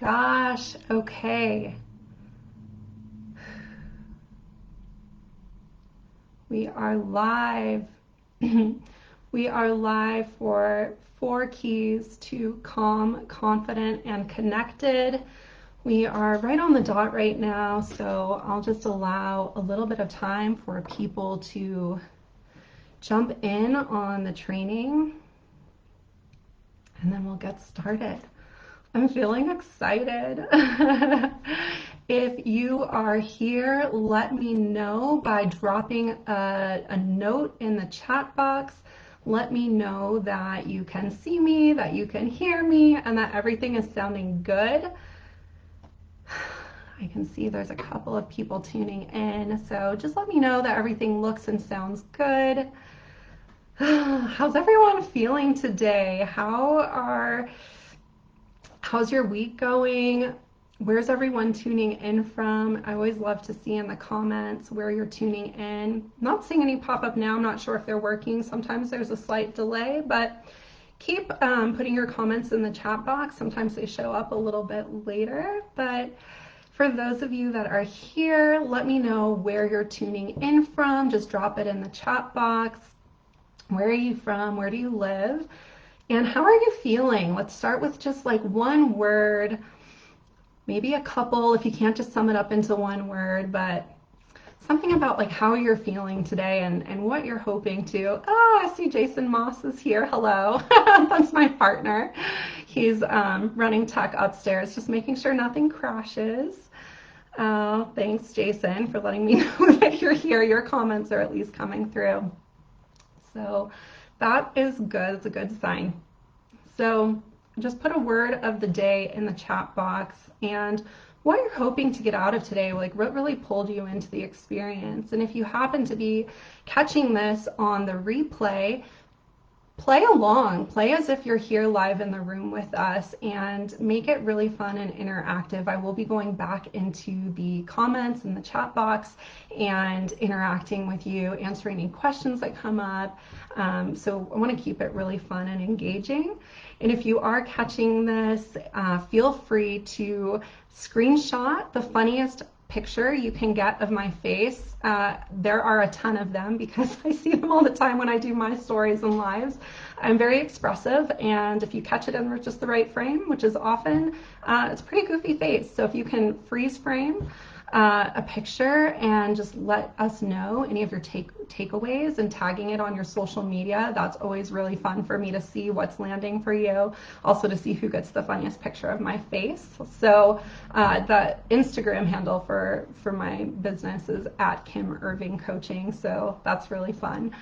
gosh. Okay. We are live. We are live for 4 keys to calm, confident, and connected. We are right on the dot right now, so I'll just allow a little bit of time for people to jump in on the training, and then we'll get started. I'm feeling excited. If you are here, let me know by dropping a note in the chat box. Let me know that you can see me, that you can hear me, and that everything is sounding good. I can see there's a couple of people tuning in, so just let me know that everything looks and sounds good. How's everyone feeling today? How's your week going? Where's everyone tuning in from? I always love to see in the comments where you're tuning in. Not seeing any pop up now. I'm not sure if they're working. Sometimes there's a slight delay, but keep putting your comments in the chat box. Sometimes they show up a little bit later, but for those of you that are here, let me know where you're tuning in from. Just drop it in the chat box. Where are you from? Where do you live? And how are you feeling? Let's start with just like one word, maybe a couple if you can't just sum it up into one word, but something about like how you're feeling today and what you're hoping to. Oh, I see Jason Moss is here. Hello. That's my partner. He's running tech upstairs, just making sure nothing crashes. Thanks, Jason, for letting me know that you're here. Your comments are at least coming through. So that is good. It's a good sign. So just put a word of the day in the chat box and what you're hoping to get out of today, like what really pulled you into the experience. And if you happen to be catching this on the replay, play along, play as if you're here live in the room with us and make it really fun and interactive. I will be going back into the comments in the chat box and interacting with you, answering any questions that come up. So I want to keep it really fun and engaging. And if you are catching this, feel free to screenshot the funniest picture you can get of my face. There are a ton of them because I see them all the time when I do my stories and lives. I'm very expressive, and if you catch it in just the right frame, which is often, it's a pretty goofy face. So if you can freeze frame a picture and just let us know any of your takeaways and tagging it on your social media, that's always really fun for me to see what's landing for you. Also to see who gets the funniest picture of my face. So the Instagram handle for my business is at 𝗵𝗵𝗃𝗃 So that's really fun.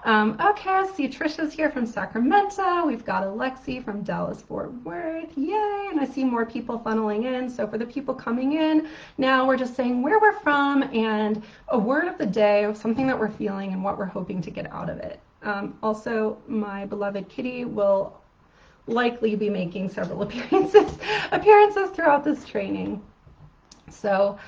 Okay, I see Trisha's here from Sacramento. We've got Alexi from Dallas, Fort Worth. Yay! And I see more people funneling in. So for the people coming in, now we're just saying where we're from and a word of the day, something that we're feeling and what we're hoping to get out of it. Also, my beloved kitty will likely be making several appearances throughout this training. So,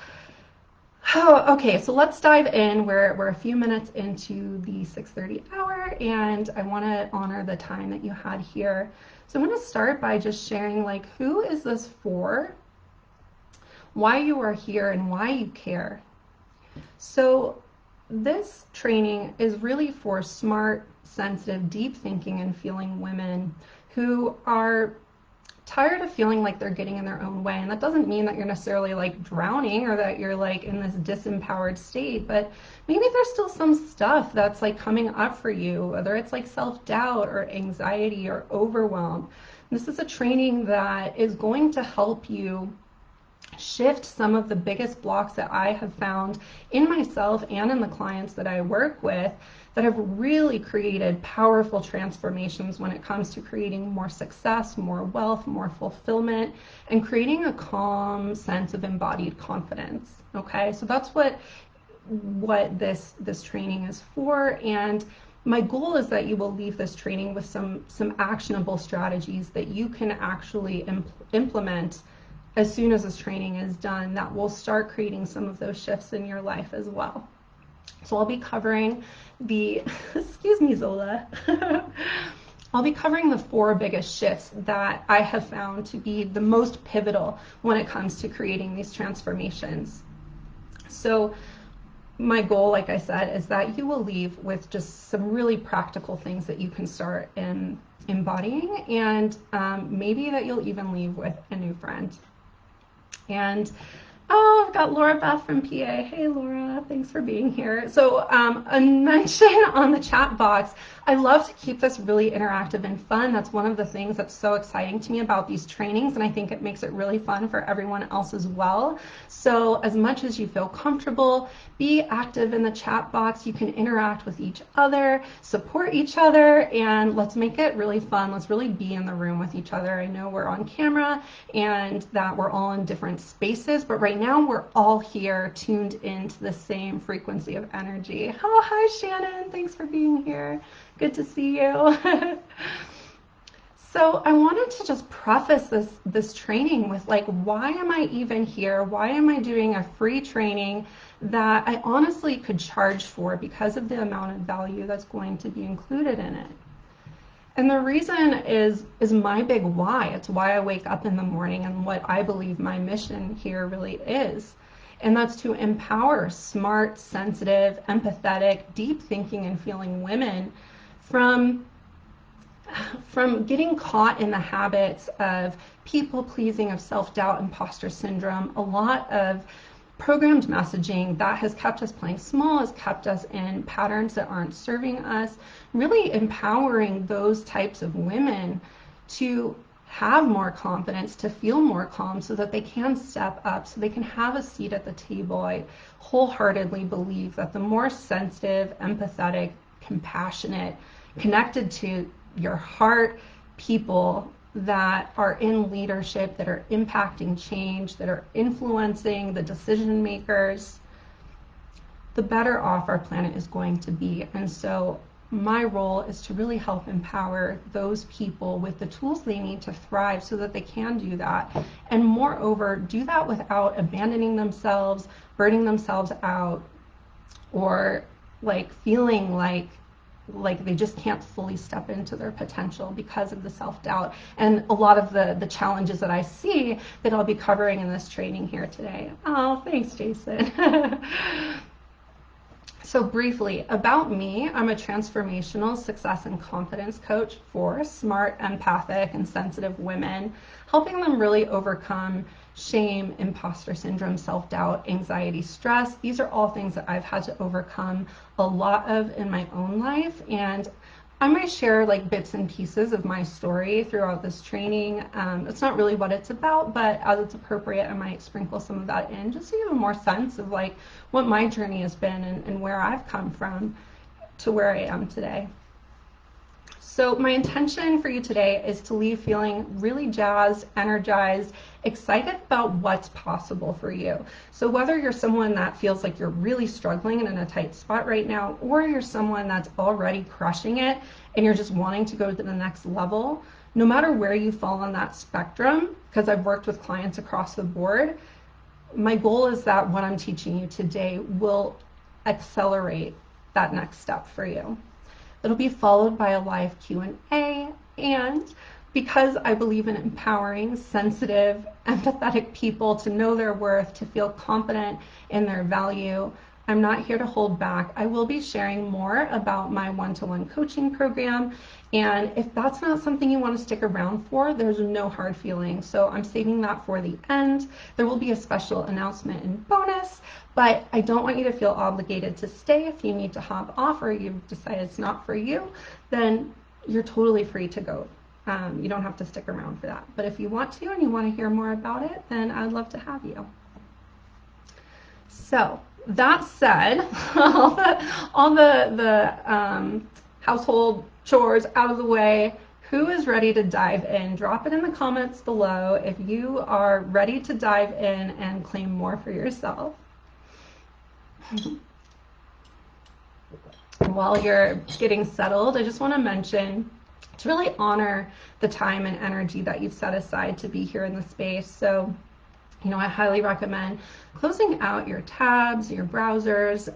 okay, so let's dive in. We're a few minutes into the 6:30 hour, and I want to honor the time that you had here. So I'm going to start by just sharing, like, who is this for, why you are here, and why you care. So this training is really for smart, sensitive, deep thinking and feeling women who are tired of feeling like they're getting in their own way. And that doesn't mean that you're necessarily like drowning or that you're like in this disempowered state, but maybe there's still some stuff that's like coming up for you, whether it's like self-doubt or anxiety or overwhelm. This is a training that is going to help you shift some of the biggest blocks that I have found in myself and in the clients that I work with that have really created powerful transformations when it comes to creating more success, more wealth, more fulfillment, and creating a calm sense of embodied confidence. Okay, so that's what this training is for, and my goal is that you will leave this training with some actionable strategies that you can actually implement as soon as this training is done that will start creating some of those shifts in your life as well. So I'll be covering the, excuse me, Zola. I'll be covering the 4 biggest shifts that I have found to be the most pivotal when it comes to creating these transformations. So my goal, like I said, is that you will leave with just some really practical things that you can start embodying, and maybe that you'll even leave with a new friend. And oh, I've got Laura Beth from PA. Hey, Laura, thanks for being here. So a mention on the chat box. I love to keep this really interactive and fun. That's one of the things that's so exciting to me about these trainings, and I think it makes it really fun for everyone else as well. So as much as you feel comfortable, be active in the chat box. You can interact with each other, support each other, and let's make it really fun. Let's really be in the room with each other. I know we're on camera and that we're all in different spaces, but right now we're all here tuned into the same frequency of energy. Oh, hi Shannon, thanks for being here. Good to see you. So I wanted to just preface this training with, like, why am I even here? Why am I doing a free training that I honestly could charge for because of the amount of value that's going to be included in it? And the reason is my big why. It's why I wake up in the morning and what I believe my mission here really is. And that's to empower smart, sensitive, empathetic, deep thinking and feeling women from getting caught in the habits of people pleasing, of self-doubt, imposter syndrome, a lot of programmed messaging that has kept us playing small, has kept us in patterns that aren't serving us, really empowering those types of women to have more confidence, to feel more calm so that they can step up, so they can have a seat at the table. I wholeheartedly believe that the more sensitive, empathetic, compassionate, connected to your heart people that are in leadership, that are impacting change, that are influencing the decision makers, the better off our planet is going to be. And so my role is to really help empower those people with the tools they need to thrive so that they can do that. And moreover, do that without abandoning themselves, burning themselves out, or like feeling like they just can't fully step into their potential because of the self-doubt and a lot of the challenges that I see that I'll be covering in this training here today. Oh, thanks, Jason. So briefly, about me, I'm a transformational success and confidence coach for smart, empathic, and sensitive women, helping them really overcome shame, imposter syndrome, self-doubt, anxiety, stress. These are all things that I've had to overcome a lot of in my own life, and I might share like bits and pieces of my story throughout this training. It's not really what it's about, but as it's appropriate, I might sprinkle some of that in just so you have more sense of like what my journey has been and where I've come from to where I am today. So my intention for you today is to leave feeling really jazzed, energized, excited about what's possible for you. So whether you're someone that feels like you're really struggling and in a tight spot right now, or you're someone that's already crushing it and you're just wanting to go to the next level, no matter where you fall on that spectrum, because I've worked with clients across the board, my goal is that what I'm teaching you today will accelerate that next step for you. It'll be followed by a live Q&A, and because I believe in empowering sensitive, empathetic people to know their worth, to feel confident in their value, I'm not here to hold back. I will be sharing more about my one-to-one coaching program, and if that's not something you want to stick around for, there's no hard feelings. So I'm saving that for the end. There will be a special announcement and bonus, but I don't want you to feel obligated to stay. If you need to hop off or you've decided it's not for you, then you're totally free to go. You don't have to stick around for that. But if you want to and you want to hear more about it, then I'd love to have you. So that said, all the household chores out of the way, who is ready to dive in? Drop it in the comments below if you are ready to dive in and claim more for yourself. While you're getting settled, I just want to mention to really honor the time and energy that you've set aside to be here in the space. So I highly recommend closing out your tabs, your browsers,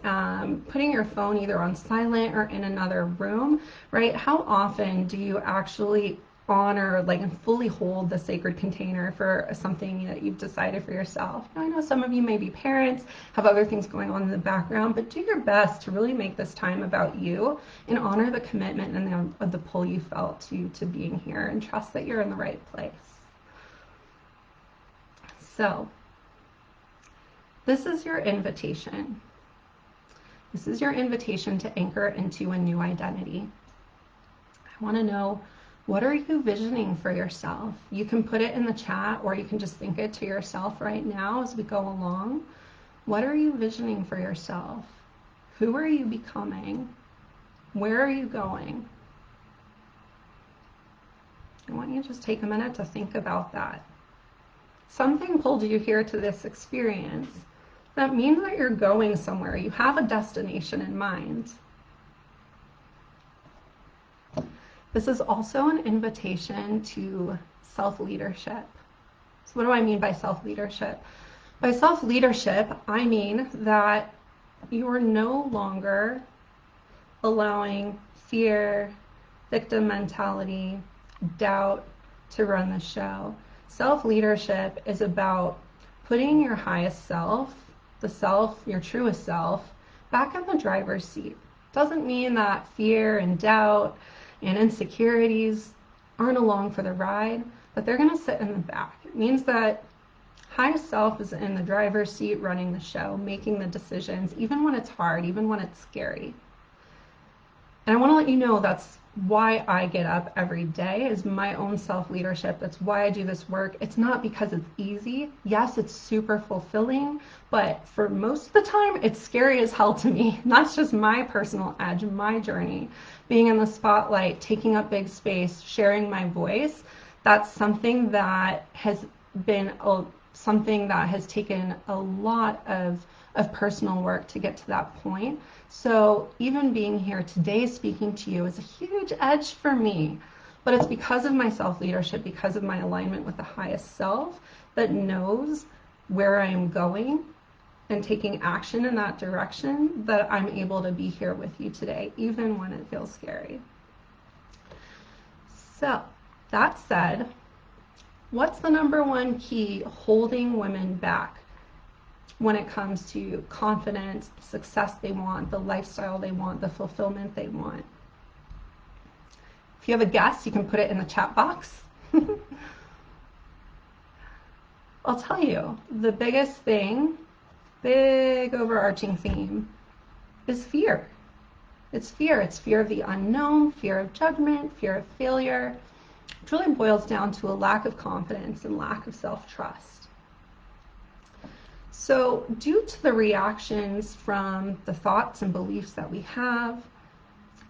putting your phone either on silent or in another room, right? How often do you actually honor, like, and fully hold the sacred container for something that you've decided for yourself? Now, I know some of you may be parents, have other things going on in the background, but do your best to really make this time about you and honor the commitment and the pull you felt to being here, and trust that you're in the right place. So, this is your invitation. This is your invitation to anchor into a new identity. I want to know, what are you visioning for yourself? You can put it in the chat, or you can just think it to yourself right now as we go along. What are you visioning for yourself? Who are you becoming? Where are you going? I want you to just take a minute to think about that. Something pulled you here to this experience. That means that you're going somewhere. You have a destination in mind. This is also an invitation to self-leadership. So what do I mean by self-leadership? By self-leadership, I mean that you are no longer allowing fear, victim mentality, doubt to run the show. Self-leadership is about putting your highest self, the self, your truest self, back in the driver's seat. Doesn't mean that fear and doubt and insecurities aren't along for the ride, but they're going to sit in the back. It means that highest self is in the driver's seat, running the show, making the decisions, even when it's hard, even when it's scary. And I want to let you know that's why I get up every day, is my own self-leadership. That's why I do this work. It's not because it's easy. Yes, it's super fulfilling, but for most of the time, it's scary as hell to me. And that's just my personal edge, my journey. Being in the spotlight, taking up big space, sharing my voice, that's something that has been something that has taken a lot of personal work to get to that point. So even being here today speaking to you is a huge edge for me, but it's because of my self-leadership, because of my alignment with the highest self that knows where I am going and taking action in that direction, that I'm able to be here with you today, even when it feels scary. So that said, what's the number one key holding women back when it comes to confidence, the success they want, the lifestyle they want, the fulfillment they want? If you have a guess, you can put it in the chat box. I'll tell you, the biggest thing, big overarching theme, is fear. It's fear. It's fear of the unknown, fear of judgment, fear of failure. It really boils down to a lack of confidence and lack of self-trust. So due to the reactions from the thoughts and beliefs that we have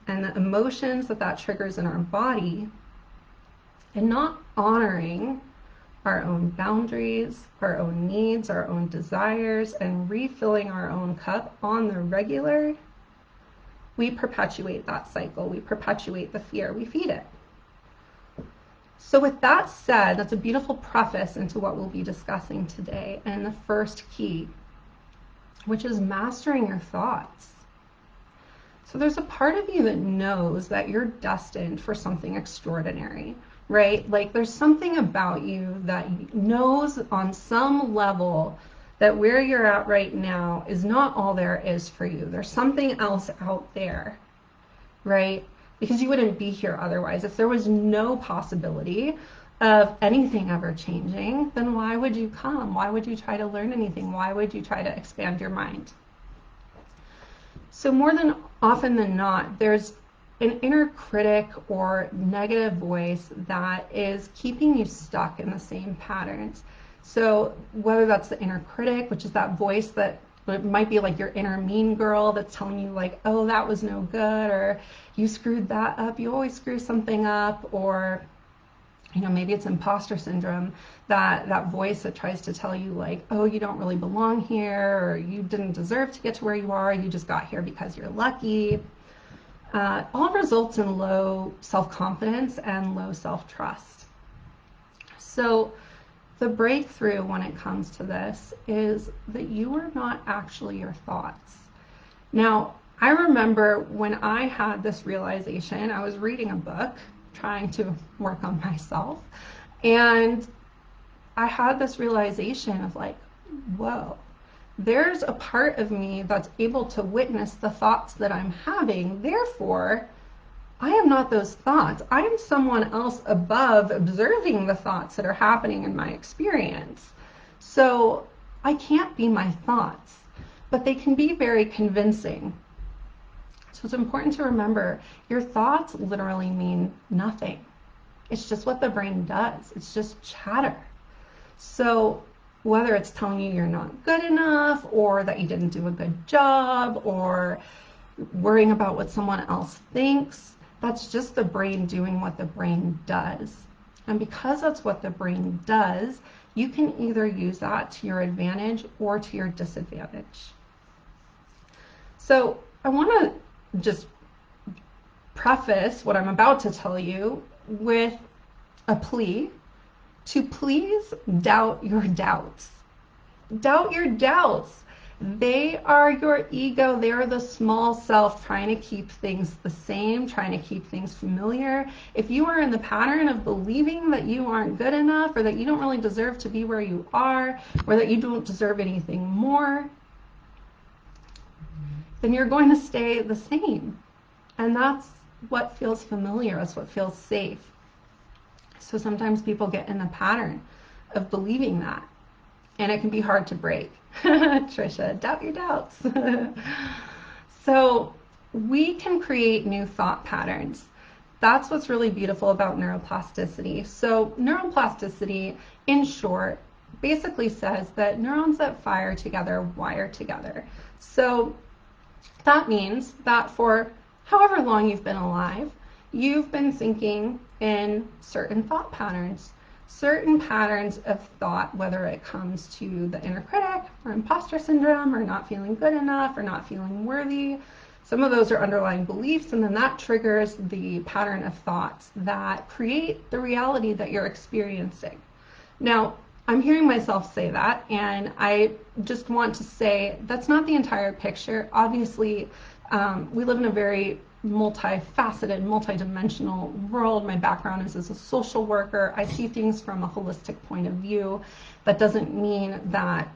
and the emotions that triggers in our body, and not honoring our own boundaries, our own needs, our own desires, and refilling our own cup on the regular, we perpetuate that cycle. We perpetuate the fear. We feed it. So with that said, that's a beautiful preface into what we'll be discussing today, and the first key, which is mastering your thoughts. So there's a part of you that knows that you're destined for something extraordinary, right? Like there's something about you that knows on some level that where you're at right now is not all there is for you. There's something else out there, right? Because you wouldn't be here otherwise. If there was no possibility of anything ever changing, then why would you come? Why would you try to learn anything? Why would you try to expand your mind? So more than often than not, there's an inner critic or negative voice that is keeping you stuck in the same patterns. So whether that's the inner critic, which is that voice that it might be like your inner mean girl that's telling you like, oh, that was no good, or you screwed that up, you always screw something up, or maybe it's imposter syndrome, that voice that tries to tell you like, oh, you don't really belong here, or you didn't deserve to get to where you are, you just got here because you're lucky. All results in low self-confidence and low self-trust. So the breakthrough when it comes to this is that you are not actually your thoughts. Now, I remember when I had this realization, I was reading a book, trying to work on myself, and I had this realization of like, whoa, there's a part of me that's able to witness the thoughts that I'm having. Therefore, I am not those thoughts. I am someone else above observing the thoughts that are happening in my experience. So I can't be my thoughts, but they can be very convincing. So it's important to remember your thoughts literally mean nothing. It's just what the brain does. It's just chatter. So whether it's telling you you're not good enough, or that you didn't do a good job, or worrying about what someone else thinks, that's just the brain doing what the brain does. And because that's what the brain does, you can either use that to your advantage or to your disadvantage. So I want to just preface what I'm about to tell you with a plea to please doubt your doubts. Doubt your doubts. They are your ego. They are the small self trying to keep things the same, trying to keep things familiar. If you are in the pattern of believing that you aren't good enough, or that you don't really deserve to be where you are, or that you don't deserve anything more, then you're going to stay the same. And that's what feels familiar. That's what feels safe. So sometimes people get in the pattern of believing that, and it can be hard to break. Trisha, doubt your doubts. So we can create new thought patterns. That's what's really beautiful about neuroplasticity. So neuroplasticity, in short, basically says that neurons that fire together wire together. So that means that for however long you've been alive, you've been thinking in certain thought patterns, certain patterns of thought, whether it comes to the inner critic or imposter syndrome or not feeling good enough or not feeling worthy. Some of those are underlying beliefs, and then that triggers the pattern of thoughts that create the reality that you're experiencing. Now, I'm hearing myself say that, and I just want to say that's not the entire picture. Obviously, we live in a very multifaceted, multidimensional world. My background is as a social worker. I see things from a holistic point of view. That doesn't mean that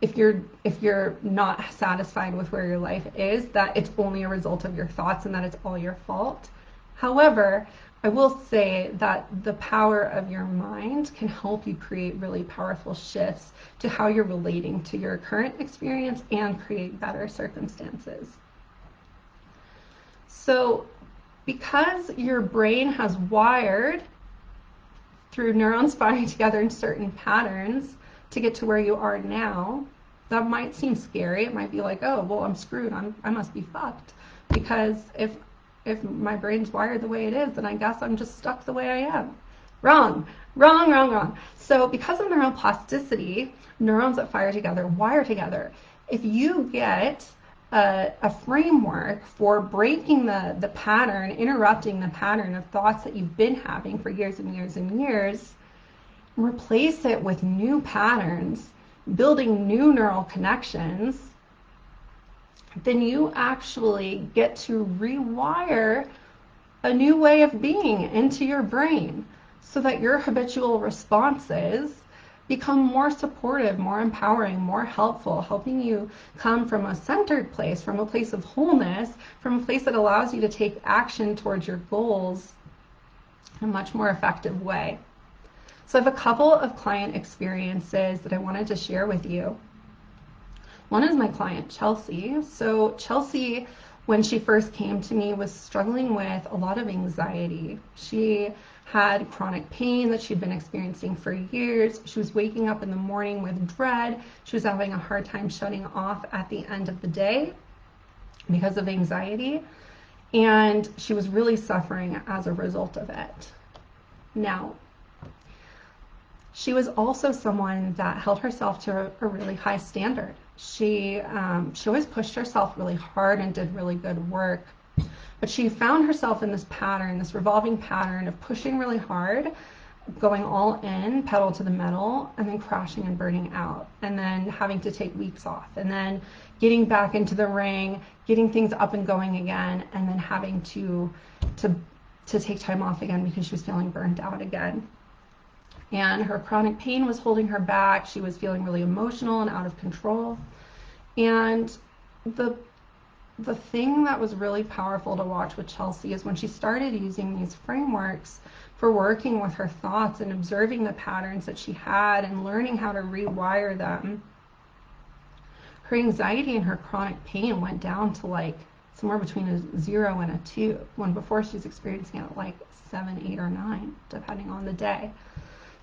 if you're not satisfied with where your life is, that it's only a result of your thoughts and that it's all your fault. However, I will say that the power of your mind can help you create really powerful shifts to how you're relating to your current experience and create better circumstances. So because your brain has wired through neurons firing together in certain patterns to get to where you are now, that might seem scary. It might be like, oh, well, I'm screwed. I must be fucked. Because if my brain's wired the way it is, then I guess I'm just stuck the way I am. Wrong. So because of neuroplasticity, neurons that fire together wire together. If you get a framework for breaking the pattern, interrupting the pattern of thoughts that you've been having for years and years and years, replace it with new patterns, building new neural connections, then you actually get to rewire a new way of being into your brain so that your habitual responses become more supportive, more empowering, more helpful, helping you come from a centered place, from a place of wholeness, from a place that allows you to take action towards your goals in a much more effective way. So I have a couple of client experiences that I wanted to share with you. One is my client, Chelsea. So Chelsea, when she first came to me, was struggling with a lot of anxiety. She had chronic pain that she'd been experiencing for years. She was waking up in the morning with dread. She was having a hard time shutting off at the end of the day because of anxiety. And she was really suffering as a result of it. Now, she was also someone that held herself to a really high standard. She always pushed herself really hard and did really good work. But she found herself in this pattern, this revolving pattern of pushing really hard going all in, pedal to the metal, and then crashing and burning out, and then having to take weeks off, and then getting back into the ring, getting things up and going again, and then having to take time off again because she was feeling burnt out again. And her chronic pain was holding her back. She was feeling really emotional and out of control. And the thing that was really powerful to watch with Chelsea is when she started using these frameworks for working with her thoughts and observing the patterns that she had and learning how to rewire them, her anxiety and her chronic pain went down to like somewhere between a 0 and a 2, when before she was experiencing it like 7, 8, or 9, depending on the day.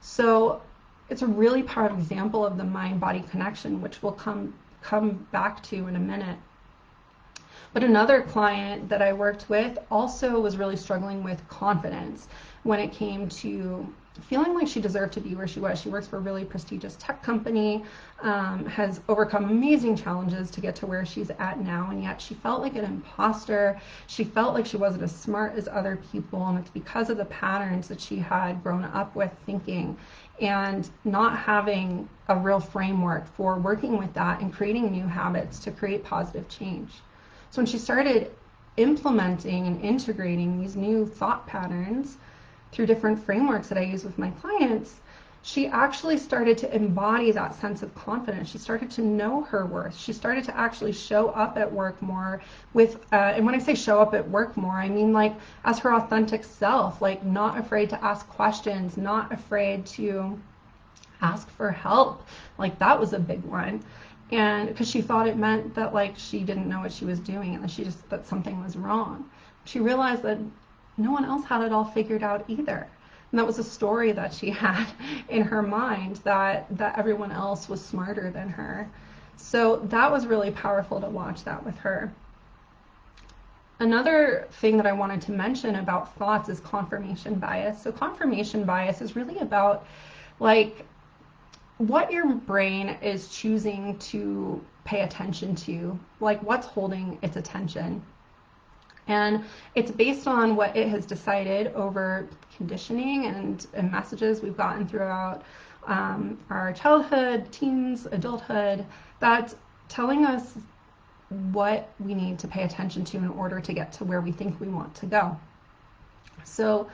So it's a really powerful example of the mind-body connection, which we'll come back to in a minute. But another client that I worked with also was really struggling with confidence when it came to feeling like she deserved to be where she was. She works for a really prestigious tech company, has overcome amazing challenges to get to where she's at now, and yet she felt like an imposter. She felt like she wasn't as smart as other people, and it's because of the patterns that she had grown up with thinking and not having a real framework for working with that and creating new habits to create positive change. So when she started implementing and integrating these new thought patterns through different frameworks that I use with my clients, she actually started to embody that sense of confidence. She started to know her worth. She started to actually show up at work more with, and when I say show up at work more, I mean like as her authentic self, like not afraid to ask questions, not afraid to ask for help. Like that was a big one. And because she thought it meant that like she didn't know what she was doing and that something was wrong. She realized that no one else had it all figured out either. And that was a story that she had in her mind, that everyone else was smarter than her. So that was really powerful to watch that with her. Another thing that I wanted to mention about thoughts is confirmation bias. So confirmation bias is really about like what your brain is choosing to pay attention to, like what's holding its attention. And it's based on what it has decided over conditioning and messages we've gotten throughout our childhood, teens, adulthood, that's telling us what we need to pay attention to in order to get to where we think we want to go. So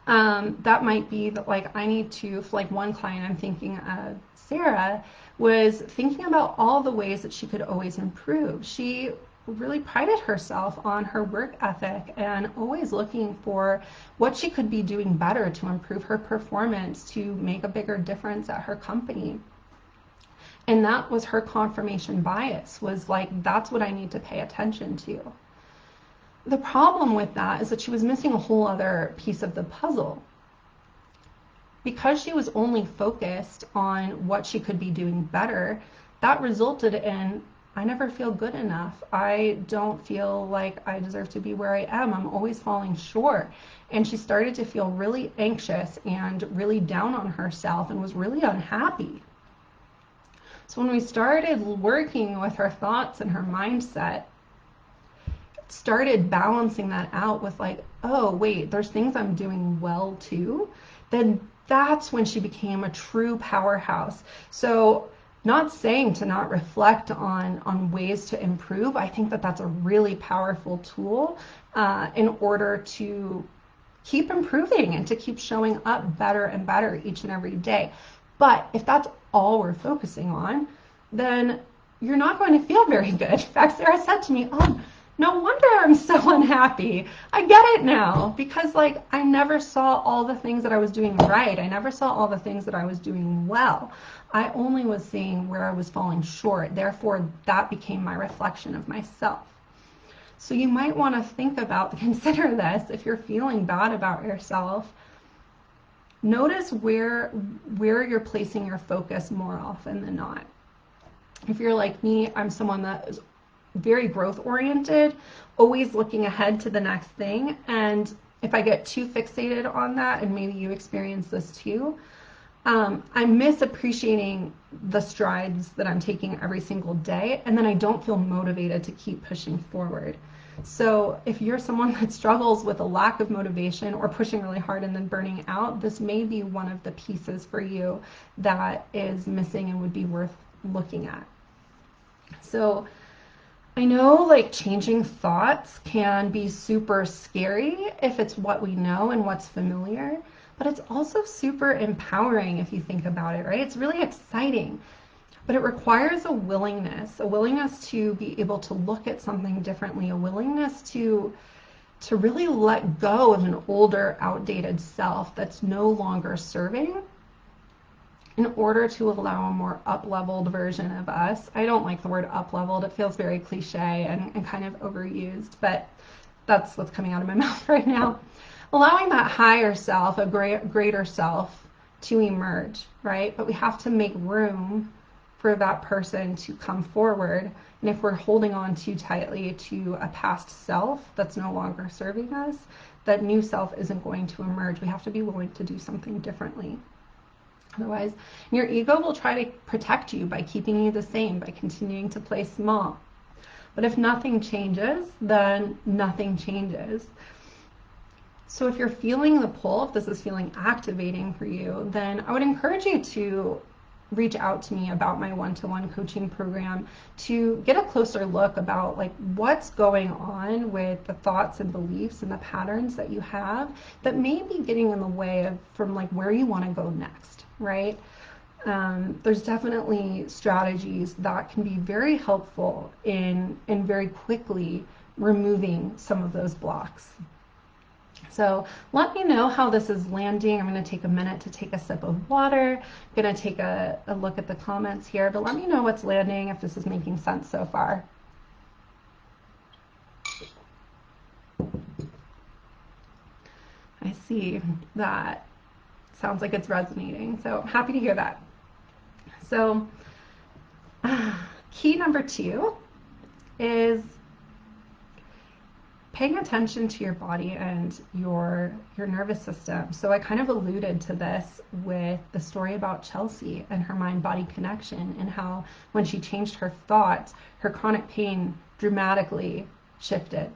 that might be that like I need to, for like one client I'm thinking of, Sarah, was thinking about all the ways that she could always improve. She really prided herself on her work ethic and always looking for what she could be doing better to improve her performance, to make a bigger difference at her company. And that was her confirmation bias, was like, that's what I need to pay attention to. The problem with that is that she was missing a whole other piece of the puzzle. Because she was only focused on what she could be doing better, that resulted in, I never feel good enough. I don't feel like I deserve to be where I am. I'm always falling short. And she started to feel really anxious and really down on herself and was really unhappy. So when we started working with her thoughts and her mindset, it started balancing that out with like, oh, wait, there's things I'm doing well too. Then that's when she became a true powerhouse. So not saying to not reflect on ways to improve. I think that that's a really powerful tool in order to keep improving and to keep showing up better and better each and every day. But if that's all we're focusing on, then you're not going to feel very good. In fact, Sarah said to me, oh, no wonder I'm so unhappy. I get it now, because like I never saw all the things that I was doing right. I never saw all the things that I was doing well. I only was seeing where I was falling short. Therefore, that became my reflection of myself. So you might want to think about, consider this, if you're feeling bad about yourself, notice where you're placing your focus more often than not. If you're like me, I'm someone that is very growth oriented, always looking ahead to the next thing. And if I get too fixated on that, and maybe you experience this too, I'm misappreciating the strides that I'm taking every single day, and then I don't feel motivated to keep pushing forward. So if you're someone that struggles with a lack of motivation or pushing really hard and then burning out, this may be one of the pieces for you that is missing and would be worth looking at. So I know like changing thoughts can be super scary if it's what we know and what's familiar, but it's also super empowering if you think about it, right? It's really exciting, but it requires a willingness to be able to look at something differently, a willingness to really let go of an older, outdated self that's no longer serving, in order to allow a more up-leveled version of us. I don't like the word up-leveled. It feels very cliche and kind of overused, but that's what's coming out of my mouth right now. Allowing that higher self, a greater self, to emerge, right? But we have to make room for that person to come forward. And if we're holding on too tightly to a past self that's no longer serving us, that new self isn't going to emerge. We have to be willing to do something differently. Otherwise, your ego will try to protect you by keeping you the same, by continuing to play small. But if nothing changes, then nothing changes. So if you're feeling the pull, if this is feeling activating for you, then I would encourage you to reach out to me about my one-to-one coaching program to get a closer look about like what's going on with the thoughts and beliefs and the patterns that you have that may be getting in the way of from like where you want to go next, right? There's definitely strategies that can be very helpful in very quickly removing some of those blocks. So let me know how this is landing. I'm going to take a minute to take a sip of water. I'm going to take a look at the comments here, but let me know what's landing, if this is making sense so far. I see that. Sounds like it's resonating, so I'm happy to hear that. So key number 2 is paying attention to your body and your nervous system. So I kind of alluded to this with the story about Chelsea and her mind-body connection, and how when she changed her thoughts, her chronic pain dramatically shifted.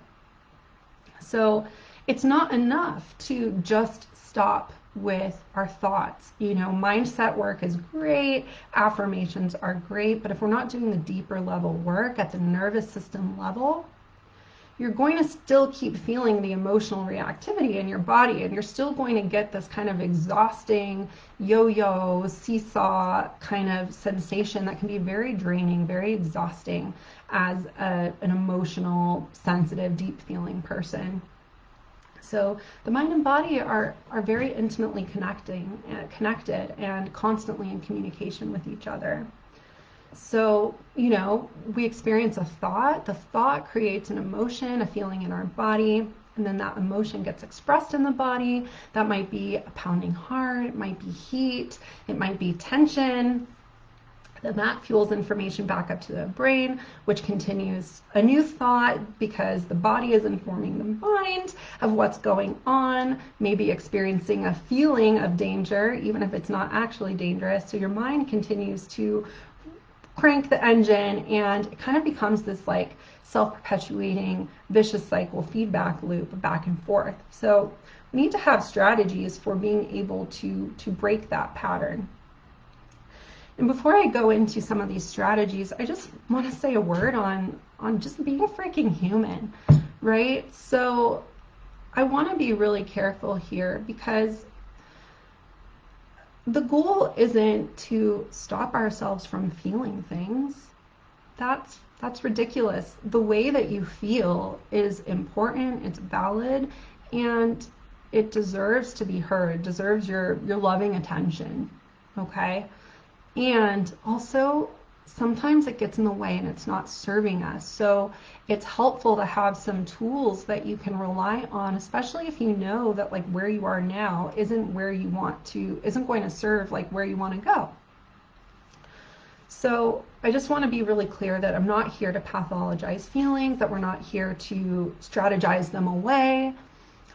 So it's not enough to just stop with our thoughts. You know, mindset work is great, affirmations are great, but if we're not doing the deeper level work at the nervous system level, you're going to still keep feeling the emotional reactivity in your body, and you're still going to get this kind of exhausting yo-yo, seesaw kind of sensation that can be very draining, very exhausting as an emotional, sensitive, deep-feeling person. So the mind and body are very intimately connected and constantly in communication with each other. So, you know, we experience a thought. The thought creates an emotion, a feeling in our body, and then that emotion gets expressed in the body. That might be a pounding heart, it might be heat, it might be tension. Then that fuels information back up to the brain, which continues a new thought because the body is informing the mind of what's going on, maybe experiencing a feeling of danger, even if it's not actually dangerous. So your mind continues to crank the engine, and it kind of becomes this like self-perpetuating vicious cycle feedback loop back and forth. So we need to have strategies for being able to break that pattern. And before I go into some of these strategies, I just want to say a word on just being freaking human, right? So I want to be really careful here, because the goal isn't to stop ourselves from feeling things. That's ridiculous. The way that you feel is important, it's valid, and it deserves to be heard, deserves your loving attention, okay? And also, sometimes it gets in the way and it's not serving us. So it's helpful to have some tools that you can rely on, especially if you know that like where you are now isn't going to serve like where you want to go. So I just want to be really clear that I'm not here to pathologize feelings, that we're not here to strategize them away.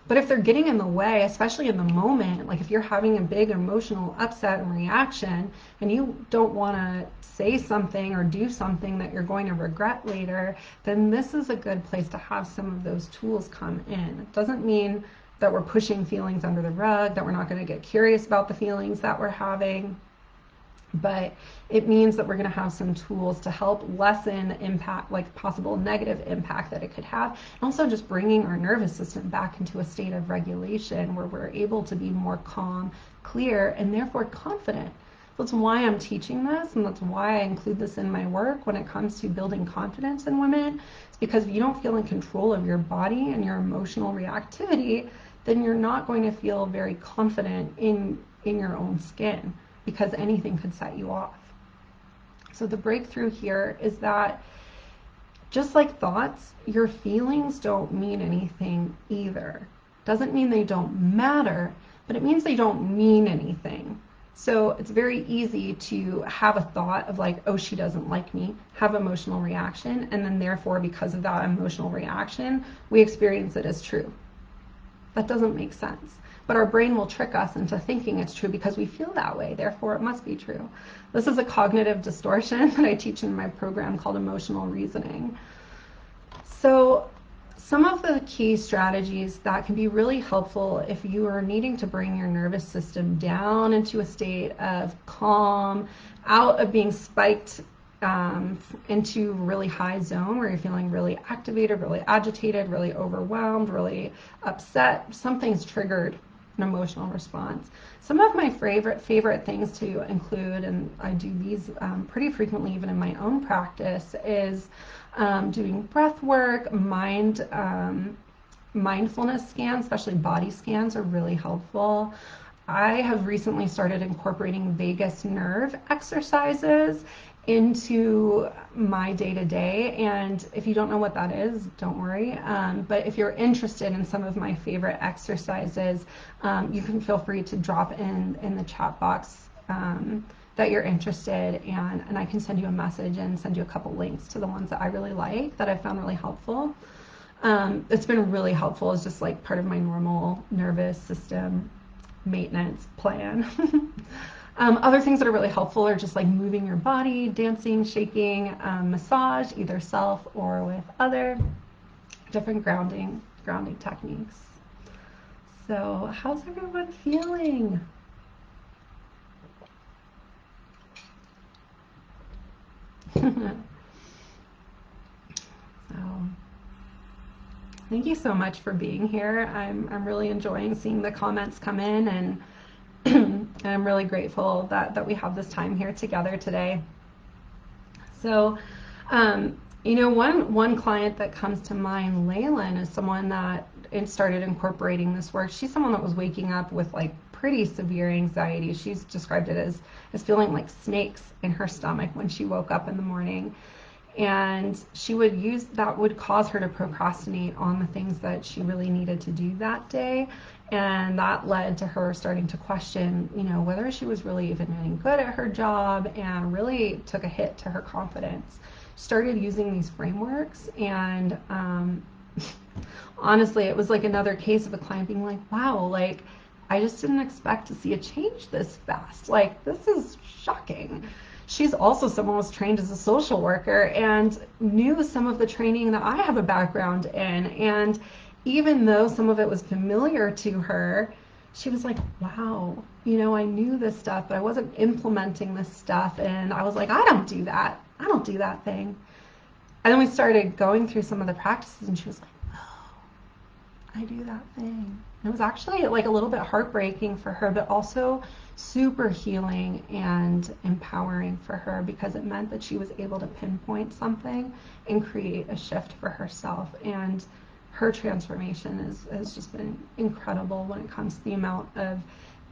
But if they're getting in the way, especially in the moment, like if you're having a big emotional upset and reaction and you don't want to say something or do something that you're going to regret later, then this is a good place to have some of those tools come in. It doesn't mean that we're pushing feelings under the rug, that we're not going to get curious about the feelings that we're having, but it means that we're going to have some tools to help lessen the impact, like possible negative impact that it could have, and also just bringing our nervous system back into a state of regulation where we're able to be more calm, clear, and therefore confident. That's why I'm teaching this, and that's why I include this in my work when it comes to building confidence in women. It's because if you don't feel in control of your body and your emotional reactivity, then you're not going to feel very confident in your own skin, because anything could set you off. So the breakthrough here is that just like thoughts, your feelings don't mean anything either. Doesn't mean they don't matter, but it means they don't mean anything. So it's very easy to have a thought of like, oh, she doesn't like me, have emotional reaction, and then therefore because of that emotional reaction, we experience it as true. That doesn't make sense. But our brain will trick us into thinking it's true because we feel that way, therefore it must be true. This is a cognitive distortion that I teach in my program called emotional reasoning. So some of the key strategies that can be really helpful if you are needing to bring your nervous system down into a state of calm, out of being spiked into really high zone where you're feeling really activated, really agitated, really overwhelmed, really upset, something's triggered an emotional response. Some of my favorite things to include, and I do these pretty frequently even in my own practice, is doing breath work, mindfulness scans, especially body scans are really helpful. I have recently started incorporating vagus nerve exercises into my day-to-day, and if you don't know what that is, don't worry, but if you're interested in some of my favorite exercises, you can feel free to drop in the chat box that you're interested, and I can send you a message and send you a couple links to the ones that I really like, that I found really helpful. It's been really helpful as just like part of my normal nervous system maintenance plan. Other things that are really helpful are just like moving your body, dancing, shaking, massage, either self or with other, different grounding techniques. So how's everyone feeling? So thank you so much for being here. I'm really enjoying seeing the comments come in, and and I'm really grateful that we have this time here together today. So, you know, one client that comes to mind, Leyland, is someone that started incorporating this work. She's someone that was waking up with like pretty severe anxiety. She's described it as feeling like snakes in her stomach when she woke up in the morning. And she would would cause her to procrastinate on the things that she really needed to do that day. And that led to her starting to question, you know, whether she was really even doing good at her job, and really took a hit to her confidence. Started using these frameworks, and honestly, it was like another case of a client being like, wow, like, I just didn't expect to see a change this fast. Like, this is shocking. She's also someone who was trained as a social worker and knew some of the training that I have a background in. And even though some of it was familiar to her, she was like, wow, you know, I knew this stuff, but I wasn't implementing this stuff. And I was like, I don't do that. I don't do that thing. And then we started going through some of the practices, and she was like, oh, I do that thing. And it was actually like a little bit heartbreaking for her, but also super healing and empowering for her, because it meant that she was able to pinpoint something and create a shift for herself. And her transformation has just been incredible when it comes to the amount of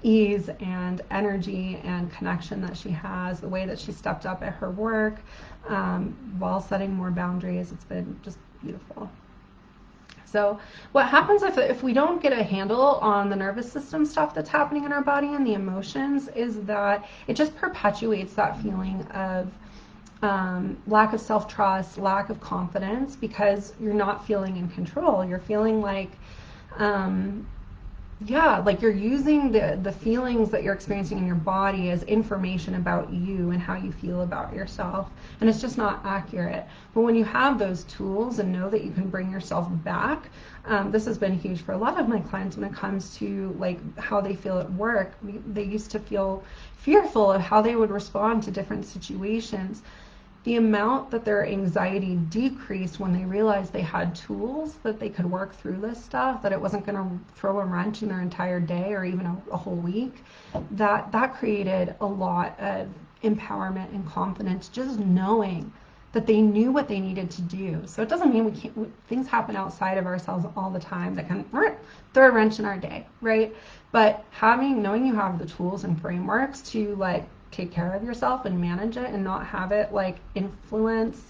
ease and energy and connection that she has, the way that she stepped up at her work while setting more boundaries. It's been just beautiful. So what happens if we don't get a handle on the nervous system stuff that's happening in our body and the emotions is that it just perpetuates that feeling of lack of self-trust, lack of confidence, because you're not feeling in control. You're feeling like Yeah, like you're using the feelings that you're experiencing in your body as information about you and how you feel about yourself, and it's just not accurate. But when you have those tools and know that you can bring yourself back, this has been huge for a lot of my clients when it comes to like how they feel at work. They used to feel fearful of how they would respond to different situations. The amount that their anxiety decreased when they realized they had tools that they could work through this stuff, that it wasn't going to throw a wrench in their entire day or even a whole week, that created a lot of empowerment and confidence, just knowing that they knew what they needed to do. So it doesn't mean things happen outside of ourselves all the time that can throw a wrench in our day, right? But knowing you have the tools and frameworks to like take care of yourself and manage it and not have it like influence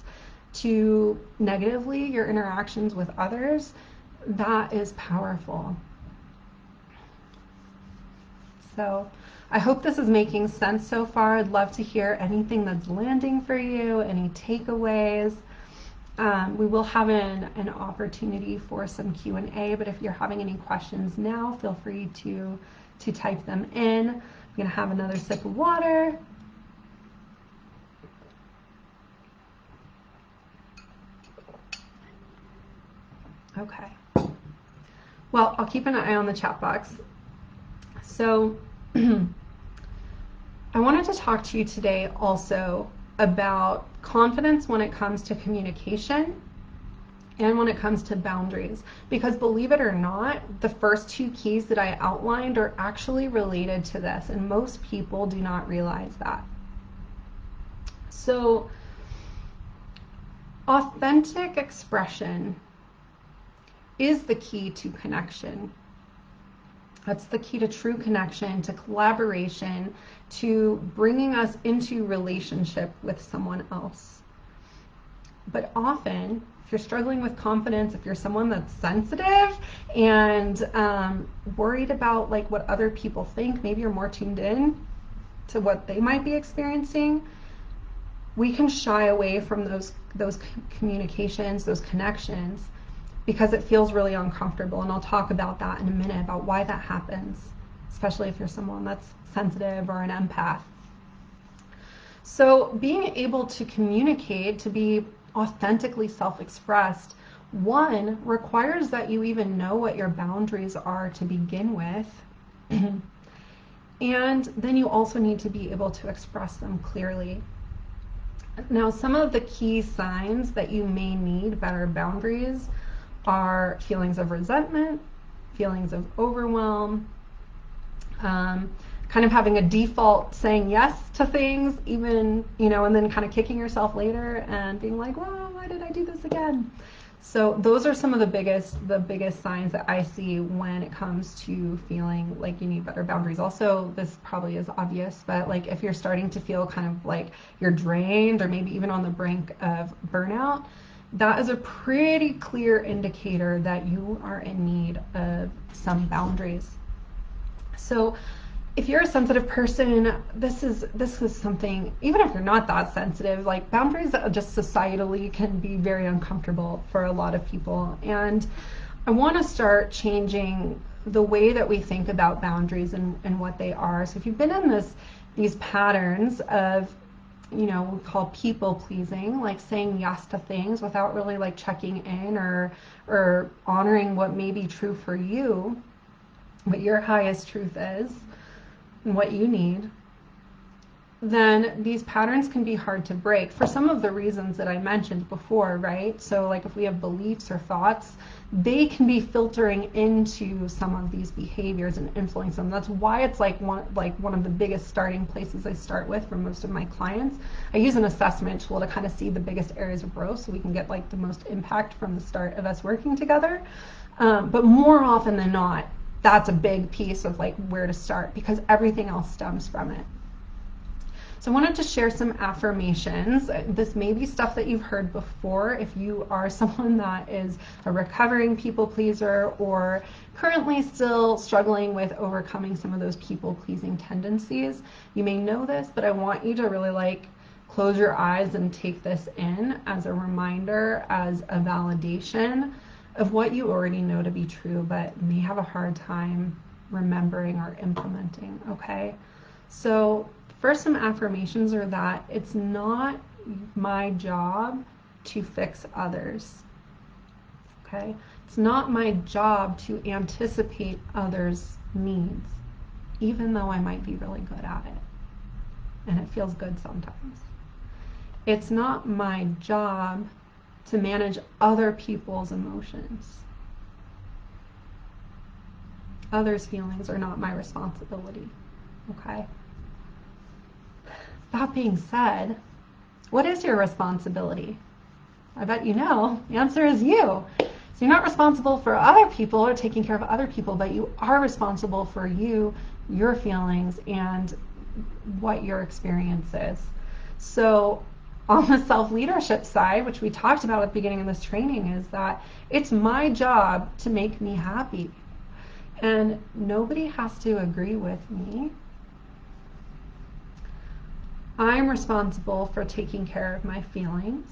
too negatively your interactions with others, that is powerful. So I hope this is making sense so far. I'd love to hear anything that's landing for you, any takeaways. We will have an opportunity for some Q&A, but if you're having any questions now, feel free to type them in. I'm going to have another sip of water. Okay. Well, I'll keep an eye on the chat box. So I wanted to talk to you today also about confidence when it comes to communication and when it comes to boundaries, because believe it or not, the first two keys that I outlined are actually related to this, and most people do not realize that. So authentic expression is the key to connection. That's the key to true connection, to collaboration, to bringing us into relationship with someone else. But often, if you're struggling with confidence, if you're someone that's sensitive and worried about like what other people think, maybe you're more tuned in to what they might be experiencing, we can shy away from those communications, those connections, because it feels really uncomfortable. And I'll talk about that in a minute, about why that happens, especially if you're someone that's sensitive or an empath. So being able to communicate, to be authentically self-expressed, one, requires that you even know what your boundaries are to begin with. And then you also need to be able to express them clearly. Now, some of the key signs that you may need better boundaries are feelings of resentment, feelings of overwhelm, kind of having a default saying yes to things, even, and then kind of kicking yourself later and being like, well, why did I do this again? So those are some of the biggest signs that I see when it comes to feeling like you need better boundaries. Also, this probably is obvious, but like if you're starting to feel kind of like you're drained or maybe even on the brink of burnout, that is a pretty clear indicator that you are in need of some boundaries. So if you're a sensitive person, this is something, even if you're not that sensitive, like boundaries just societally can be very uncomfortable for a lot of people. And I want to start changing the way that we think about boundaries and what they are. So if you've been in these patterns of, we call people pleasing, like saying yes to things without really like checking in or honoring what may be true for you, what your highest truth is, and what you need, then these patterns can be hard to break for some of the reasons that I mentioned before, right? So like if we have beliefs or thoughts, they can be filtering into some of these behaviors and influence them. That's why it's like one of the biggest starting places I start with for most of my clients. I use an assessment tool to kind of see the biggest areas of growth so we can get like the most impact from the start of us working together. But more often than not, that's a big piece of like where to start, because everything else stems from it. So I wanted to share some affirmations. This may be stuff that you've heard before if you are someone that is a recovering people pleaser or currently still struggling with overcoming some of those people pleasing tendencies. You may know this, but I want you to really like close your eyes and take this in as a reminder, as a validation of what you already know to be true, but may have a hard time remembering or implementing, okay? So first, some affirmations are that it's not my job to fix others, okay? It's not my job to anticipate others' needs, even though I might be really good at it, and it feels good sometimes. It's not my job to manage other people's emotions. Others' feelings are not my responsibility, okay? That being said, what is your responsibility? I bet you know. The answer is you. So you're not responsible for other people or taking care of other people, but you are responsible for you, your feelings, and what your experience is. So on the self-leadership side, which we talked about at the beginning of this training, is that it's my job to make me happy. And nobody has to agree with me. I'm responsible for taking care of my feelings.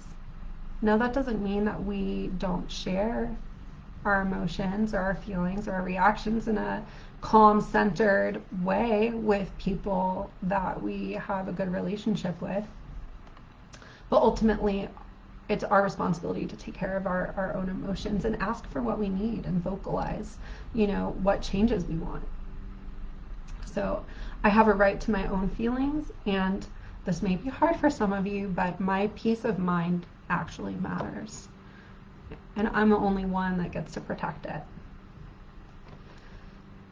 Now, that doesn't mean that we don't share our emotions or our feelings or our reactions in a calm, centered way with people that we have a good relationship with. But ultimately, it's our responsibility to take care of our own emotions and ask for what we need and vocalize, what changes we want. So I have a right to my own feelings, and this may be hard for some of you, but my peace of mind actually matters. And I'm the only one that gets to protect it.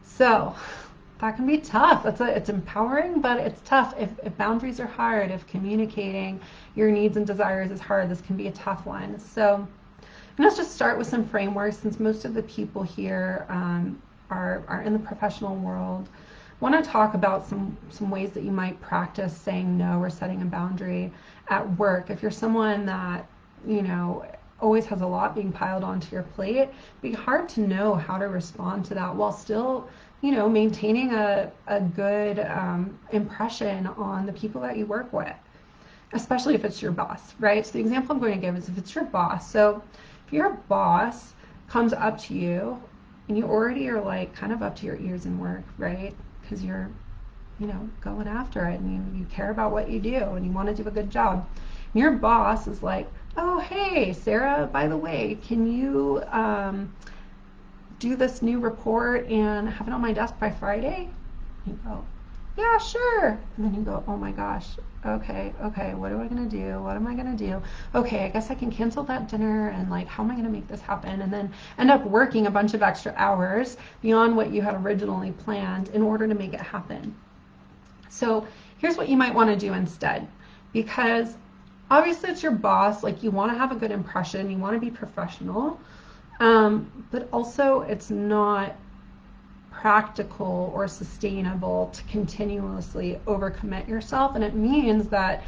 So that can be tough. It's empowering, but it's tough. If boundaries are hard, if communicating your needs and desires is hard, this can be a tough one. So let's just start with some frameworks, since most of the people here are in the professional world. I want to talk about some ways that you might practice saying no or setting a boundary at work. If you're someone that, always has a lot being piled onto your plate, it'd be hard to know how to respond to that while still maintaining a good impression on the people that you work with, especially if it's your boss, right? So the example I'm going to give is if it's your boss. So if your boss comes up to you and you already are like kind of up to your ears in work, right? Because you're, going after it, and you care about what you do and you want to do a good job. And your boss is like, oh, hey, Sarah, by the way, can you do this new report and have it on my desk by Friday? You go, yeah, sure. And then you go, oh my gosh, okay, what am I going to do? What am I going to do? Okay, I guess I can cancel that dinner, and like, how am I going to make this happen? And then end up working a bunch of extra hours beyond what you had originally planned in order to make it happen. So here's what you might want to do instead, because obviously it's your boss, like you want to have a good impression, you want to be professional, but also it's not practical or sustainable to continuously overcommit yourself, and it means that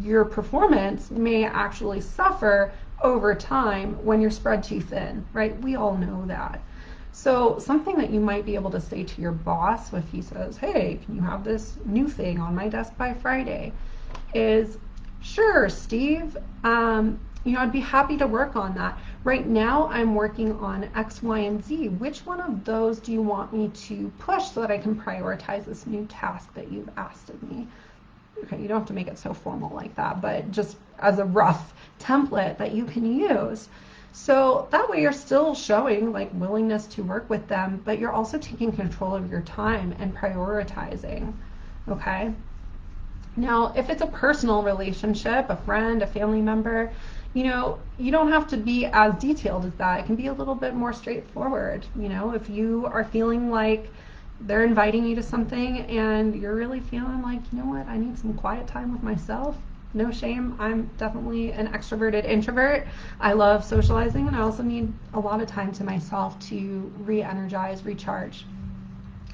your performance may actually suffer over time when you're spread too thin, right? We all know that. So something that you might be able to say to your boss if he says, hey, can you have this new thing on my desk by Friday, is, sure, Steve, I'd be happy to work on that. Right now I'm working on X, Y, and Z. Which one of those do you want me to push so that I can prioritize this new task that you've asked of me? Okay, you don't have to make it so formal like that, but just as a rough template that you can use. So that way you're still showing like willingness to work with them, but you're also taking control of your time and prioritizing, okay? Now, if it's a personal relationship, a friend, a family member, you don't have to be as detailed as that. It can be a little bit more straightforward. If you are feeling like they're inviting you to something and you're really feeling like, I need some quiet time with myself, no shame. I'm definitely an extroverted introvert. I love socializing, and I also need a lot of time to myself to re-energize, recharge.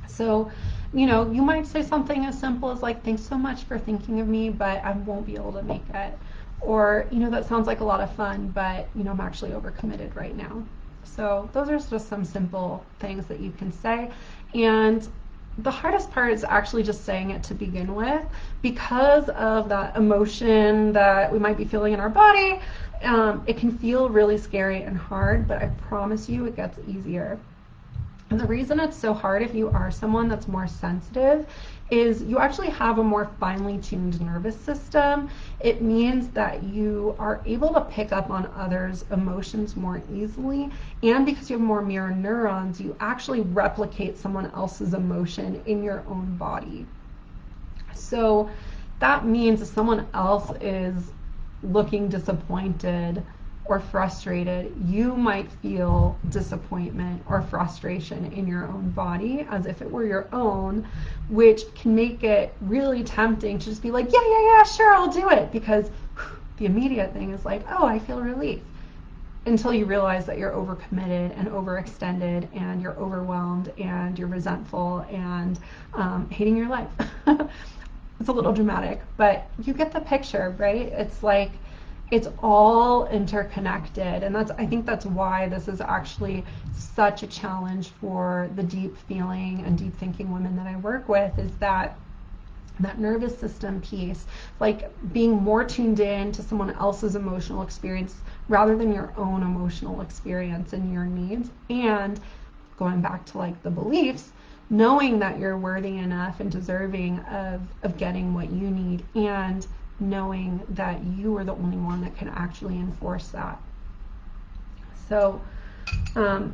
So, you might say something as simple as like, thanks so much for thinking of me, but I won't be able to make it. Or, that sounds like a lot of fun, but, I'm actually overcommitted right now. So those are just some simple things that you can say. And the hardest part is actually just saying it to begin with, because of that emotion that we might be feeling in our body. It can feel really scary and hard, but I promise you it gets easier. And the reason it's so hard if you are someone that's more sensitive is you actually have a more finely tuned nervous system. It means that you are able to pick up on others' emotions more easily, and because you have more mirror neurons, you actually replicate someone else's emotion in your own body. So that means if someone else is looking disappointed or frustrated, you might feel disappointment or frustration in your own body as if it were your own, which can make it really tempting to just be like, yeah, sure, I'll do it, because the immediate thing is like, oh, I feel relief, until you realize that you're overcommitted and overextended and you're overwhelmed and you're resentful and hating your life. It's a little dramatic, but you get the picture, right? It's like, it's all interconnected, and I think that's why this is actually such a challenge for the deep feeling and deep thinking women that I work with, is that nervous system piece, like being more tuned in to someone else's emotional experience rather than your own emotional experience and your needs, and going back to like the beliefs, knowing that you're worthy enough and deserving of getting what you need, and knowing that you are the only one that can actually enforce that. So I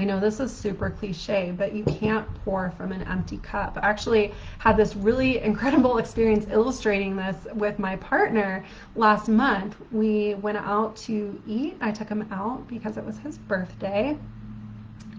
know this is super cliche, but you can't pour from an empty cup. I actually had this really incredible experience illustrating this with my partner last month. We went out to eat. I took him out because it was his birthday,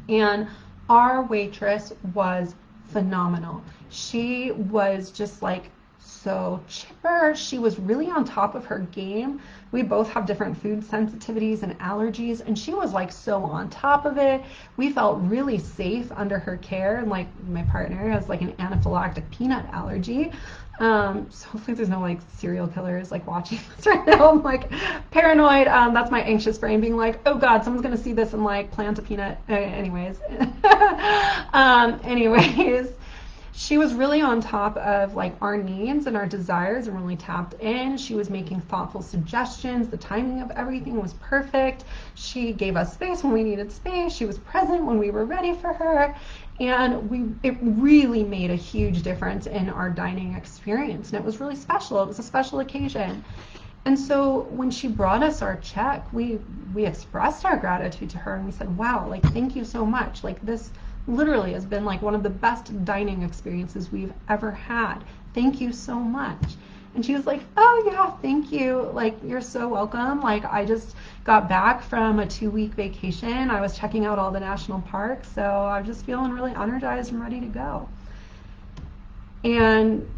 and our waitress was phenomenal. She was just like so chipper. She was really on top of her game. We both have different food sensitivities and allergies, and she was like so on top of it. We felt really safe under her care, and like my partner has like an anaphylactic peanut allergy. So hopefully there's no like serial killers like watching this right now. I'm like paranoid. That's my anxious brain being like, oh God, someone's gonna see this and like plant a peanut. Anyways, she was really on top of like our needs and our desires and really tapped in. She was making thoughtful suggestions. The timing of everything was perfect. She gave us space when we needed space. She was present when we were ready for her. And it really made a huge difference in our dining experience. And it was really special. It was a special occasion. And so when she brought us our check, we expressed our gratitude to her, and we said, wow, like, thank you so much. Like, this literally has been like one of the best dining experiences we've ever had. Thank you so much. And she was like, oh yeah, thank you. Like, you're so welcome. Like, I just got back from a 2-week vacation. I was checking out all the national parks, so I'm just feeling really energized and ready to go. And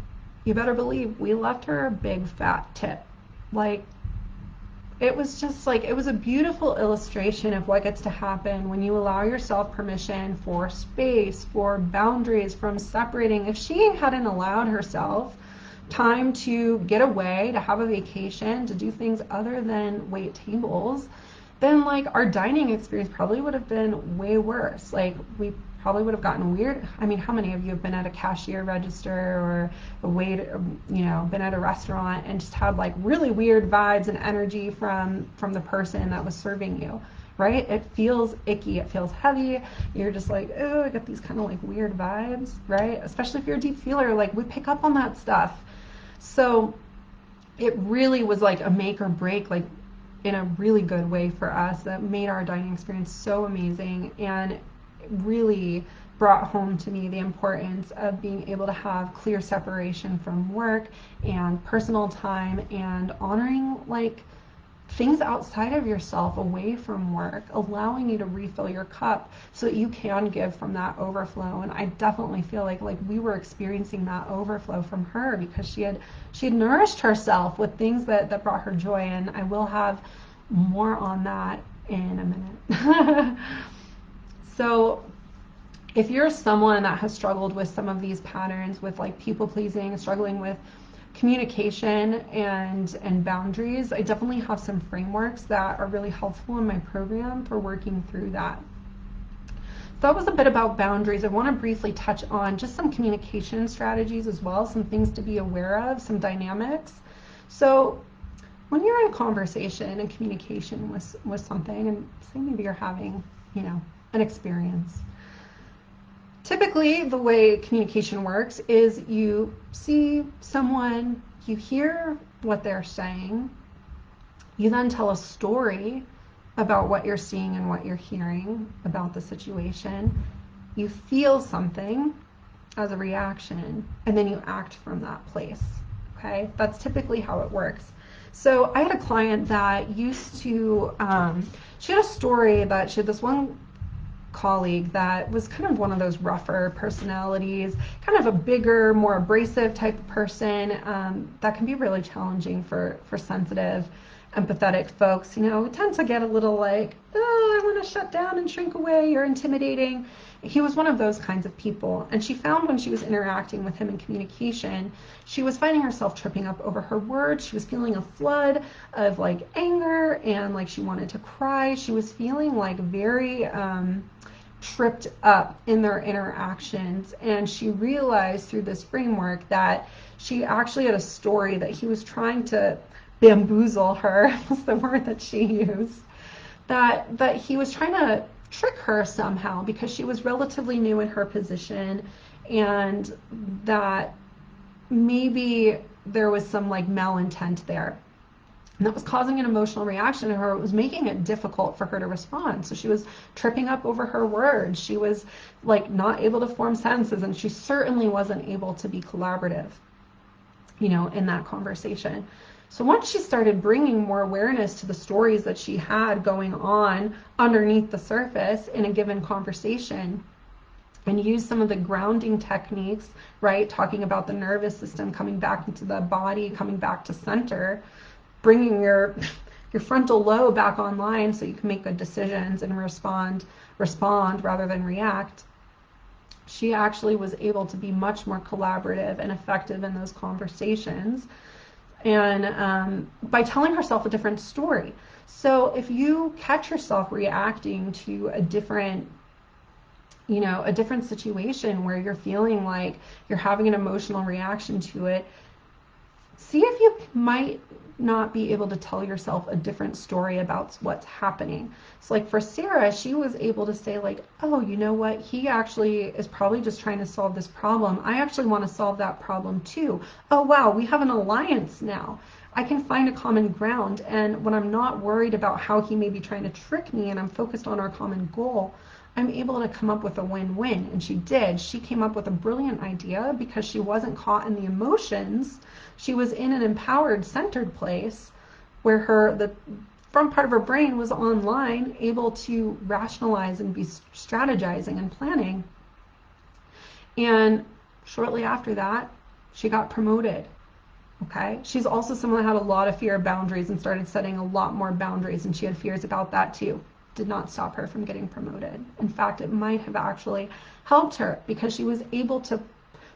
you better believe we left her a big fat tip. Like, it was just like, it was a beautiful illustration of what gets to happen when you allow yourself permission for space, for boundaries, from separating. If she hadn't allowed herself time to get away, to have a vacation, to do things other than wait tables, then like our dining experience probably would have been way worse. Like, we probably would have gotten weird. I mean, how many of you have been at a cashier register or a waiter, been at a restaurant and just had like really weird vibes and energy from the person that was serving you, right? It feels icky, it feels heavy. You're just like, oh, I get these kind of like weird vibes, right? Especially if you're a deep feeler, like we pick up on that stuff. So it really was like a make or break, like in a really good way for us, that made our dining experience so amazing, and really brought home to me the importance of being able to have clear separation from work and personal time, and honoring like things outside of yourself, away from work, allowing you to refill your cup so that you can give from that overflow. And I definitely feel like we were experiencing that overflow from her because she had nourished herself with things that brought her joy. And I will have more on that in a minute. So if you're someone that has struggled with some of these patterns, with like people pleasing, struggling with communication and boundaries, I definitely have some frameworks that are really helpful in my program for working through that. that was a bit about boundaries. I want to briefly touch on just some communication strategies as well, some things to be aware of, some dynamics. So when you're in a conversation and communication with something, and say maybe you're having, an experience. Typically, the way communication works is you see someone, you hear what they're saying, you then tell a story about what you're seeing and what you're hearing about the situation. You feel something as a reaction, and then you act from that place. Okay, that's typically how it works. So I had a client that used to, she had a story that she had this one colleague that was kind of one of those rougher personalities, kind of a bigger, more abrasive type of person, that can be really challenging for sensitive, empathetic folks. We tend to get a little like, oh, I want to shut down and shrink away, you're intimidating. He was one of those kinds of people, and she found when she was interacting with him in communication, she was finding herself tripping up over her words. She was feeling a flood of like anger, and like she wanted to cry. She was feeling like very tripped up in their interactions, and she realized through this framework that she actually had a story that he was trying to bamboozle her, was the word that she used, that he was trying to trick her somehow because she was relatively new in her position, and that maybe there was some like malintent there. And that was causing an emotional reaction in her. It was making it difficult for her to respond. So she was tripping up over her words. She was like not able to form sentences, and she certainly wasn't able to be collaborative, in that conversation. So once she started bringing more awareness to the stories that she had going on underneath the surface in a given conversation, and use some of the grounding techniques, right? Talking about the nervous system coming back into the body, coming back to center, bringing your frontal lobe back online so you can make good decisions and respond rather than react. She actually was able to be much more collaborative and effective in those conversations, and by telling herself a different story. So if you catch yourself reacting to a different situation where you're feeling like you're having an emotional reaction to it, see if you might not be able to tell yourself a different story about what's happening. So like for Sarah, she was able to say like, oh, you know what? He actually is probably just trying to solve this problem. I actually want to solve that problem too. Oh, wow, we have an alliance now. I can find a common ground. And when I'm not worried about how he may be trying to trick me and I'm focused on our common goal, I'm able to come up with a win-win. And she did. She came up with a brilliant idea because she wasn't caught in the emotions. She was in an empowered, centered place where the front part of her brain was online, able to rationalize and be strategizing and planning. And shortly after that, she got promoted. Okay? She's also someone that had a lot of fear of boundaries and started setting a lot more boundaries, and she had fears about that too. Did not stop her from getting promoted. In fact, it might have actually helped her because she was able to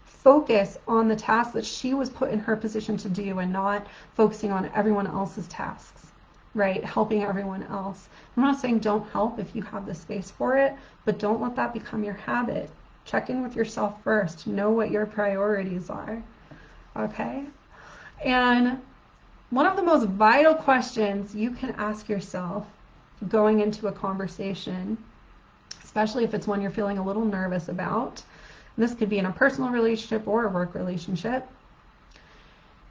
focus on the tasks that she was put in her position to do and not focusing on everyone else's tasks, right? Helping everyone else. I'm not saying don't help if you have the space for it, but don't let that become your habit. Check in with yourself first. Know what your priorities are, okay? And one of the most vital questions you can ask yourself going into a conversation, especially if it's one you're feeling a little nervous about, and this could be in a personal relationship or a work relationship,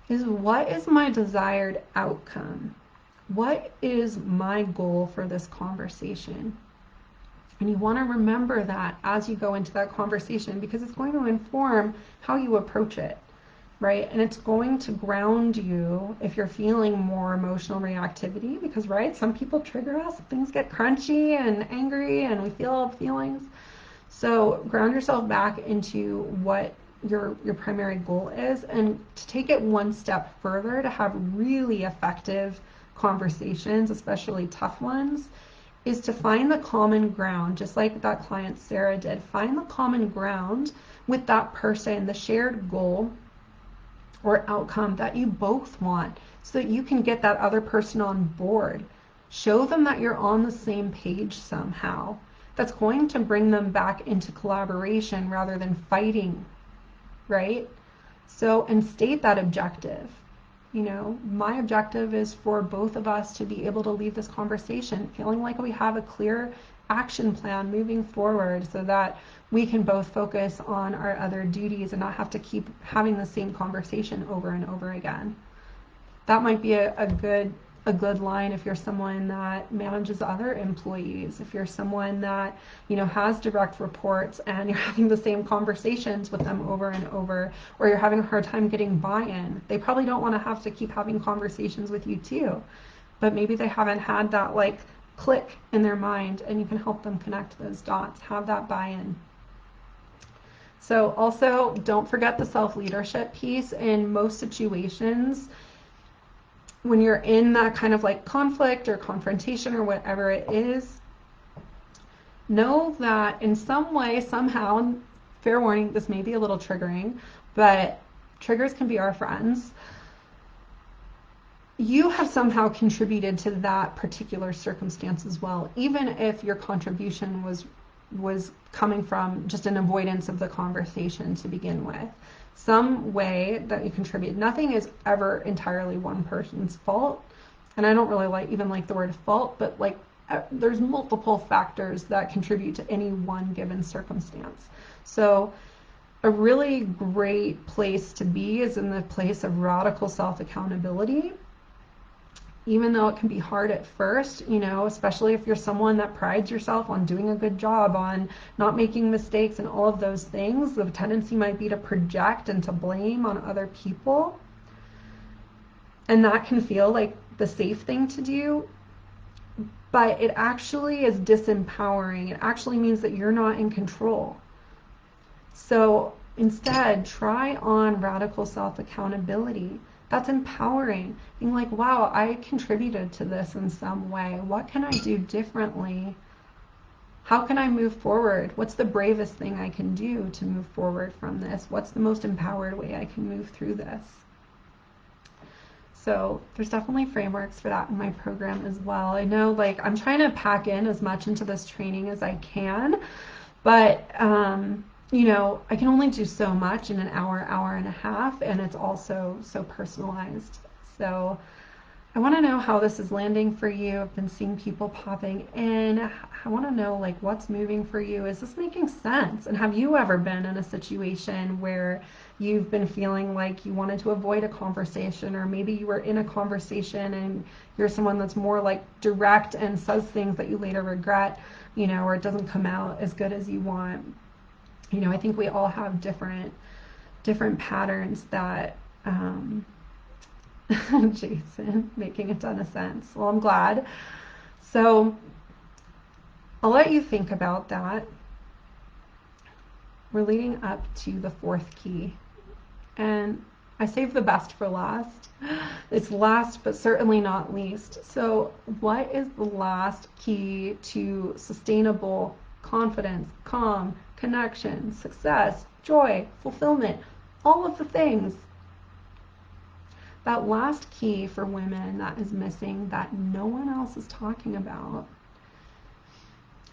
is what is my desired outcome? What is my goal for this conversation? And you want to remember that as you go into that conversation, because it's going to inform how you approach it, right? And it's going to ground you if you're feeling more emotional reactivity, because, right, some people trigger us, things get crunchy and angry and we feel all the feelings. So ground yourself back into what your primary goal is, and to take it one step further to have really effective conversations, especially tough ones, is to find the common ground, just like that client Sarah did. Find the common ground with that person, the shared goal or outcome that you both want, so that you can get that other person on board. Show them that you're on the same page somehow, that's going to bring them back into collaboration rather than fighting, right? So, and state that objective. You know, my objective is for both of us to be able to leave this conversation feeling like we have a clear action plan moving forward so that we can both focus on our other duties and not have to keep having the same conversation over and over again. That might be a good line if you're someone that manages other employees, if you're someone that, you know, has direct reports and you're having the same conversations with them over and over, or you're having a hard time getting buy-in. They probably don't want to have to keep having conversations with you too, but maybe they haven't had that like click in their mind, and you can help them connect those dots, have that buy-in. So also, don't forget the self-leadership piece. In most situations, when you're in that kind of like conflict or confrontation or whatever it is, know that in some way, somehow, and fair warning, this may be a little triggering, but triggers can be our friends. You have somehow contributed to that particular circumstance as well, even if your contribution was coming from just an avoidance of the conversation to begin with. Some way that you contribute. Nothing is ever entirely one person's fault, and I don't really like the word fault, but like there's multiple factors that contribute to any one given circumstance. So a really great place to be is in the place of radical self-accountability. Even though it can be hard at first, you know, especially if you're someone that prides yourself on doing a good job, on not making mistakes and all of those things, the tendency might be to project and to blame on other people. And that can feel like the safe thing to do, but it actually is disempowering. It actually means that you're not in control. So instead, try on radical self-accountability. That's empowering. Being like, wow, I contributed to this in some way. What can I do differently? How can I move forward? What's the bravest thing I can do to move forward from this? What's the most empowered way I can move through this? So there's definitely frameworks for that in my program as well. I know, like, I'm trying to pack in as much into this training as I can, but you know, I can only do so much in an hour, hour and a half, and it's also so personalized. So I want to know how this is landing for you. I've been seeing people popping in. I want to know, like, what's moving for you. Is this making sense? And have you ever been in a situation where you've been feeling like you wanted to avoid a conversation, or maybe you were in a conversation and you're someone that's more like direct and says things that you later regret, you know, or it doesn't come out as good as you want? You know, I think we all have different patterns that, Jason, making a ton of sense. Well, I'm glad. So I'll let you think about that. We're leading up to the fourth key, and I saved the best for last. It's last, but certainly not least. So what is the last key to sustainable confidence, calm, connection, success, joy, fulfillment, all of the things? That last key for women that is missing, that no one else is talking about,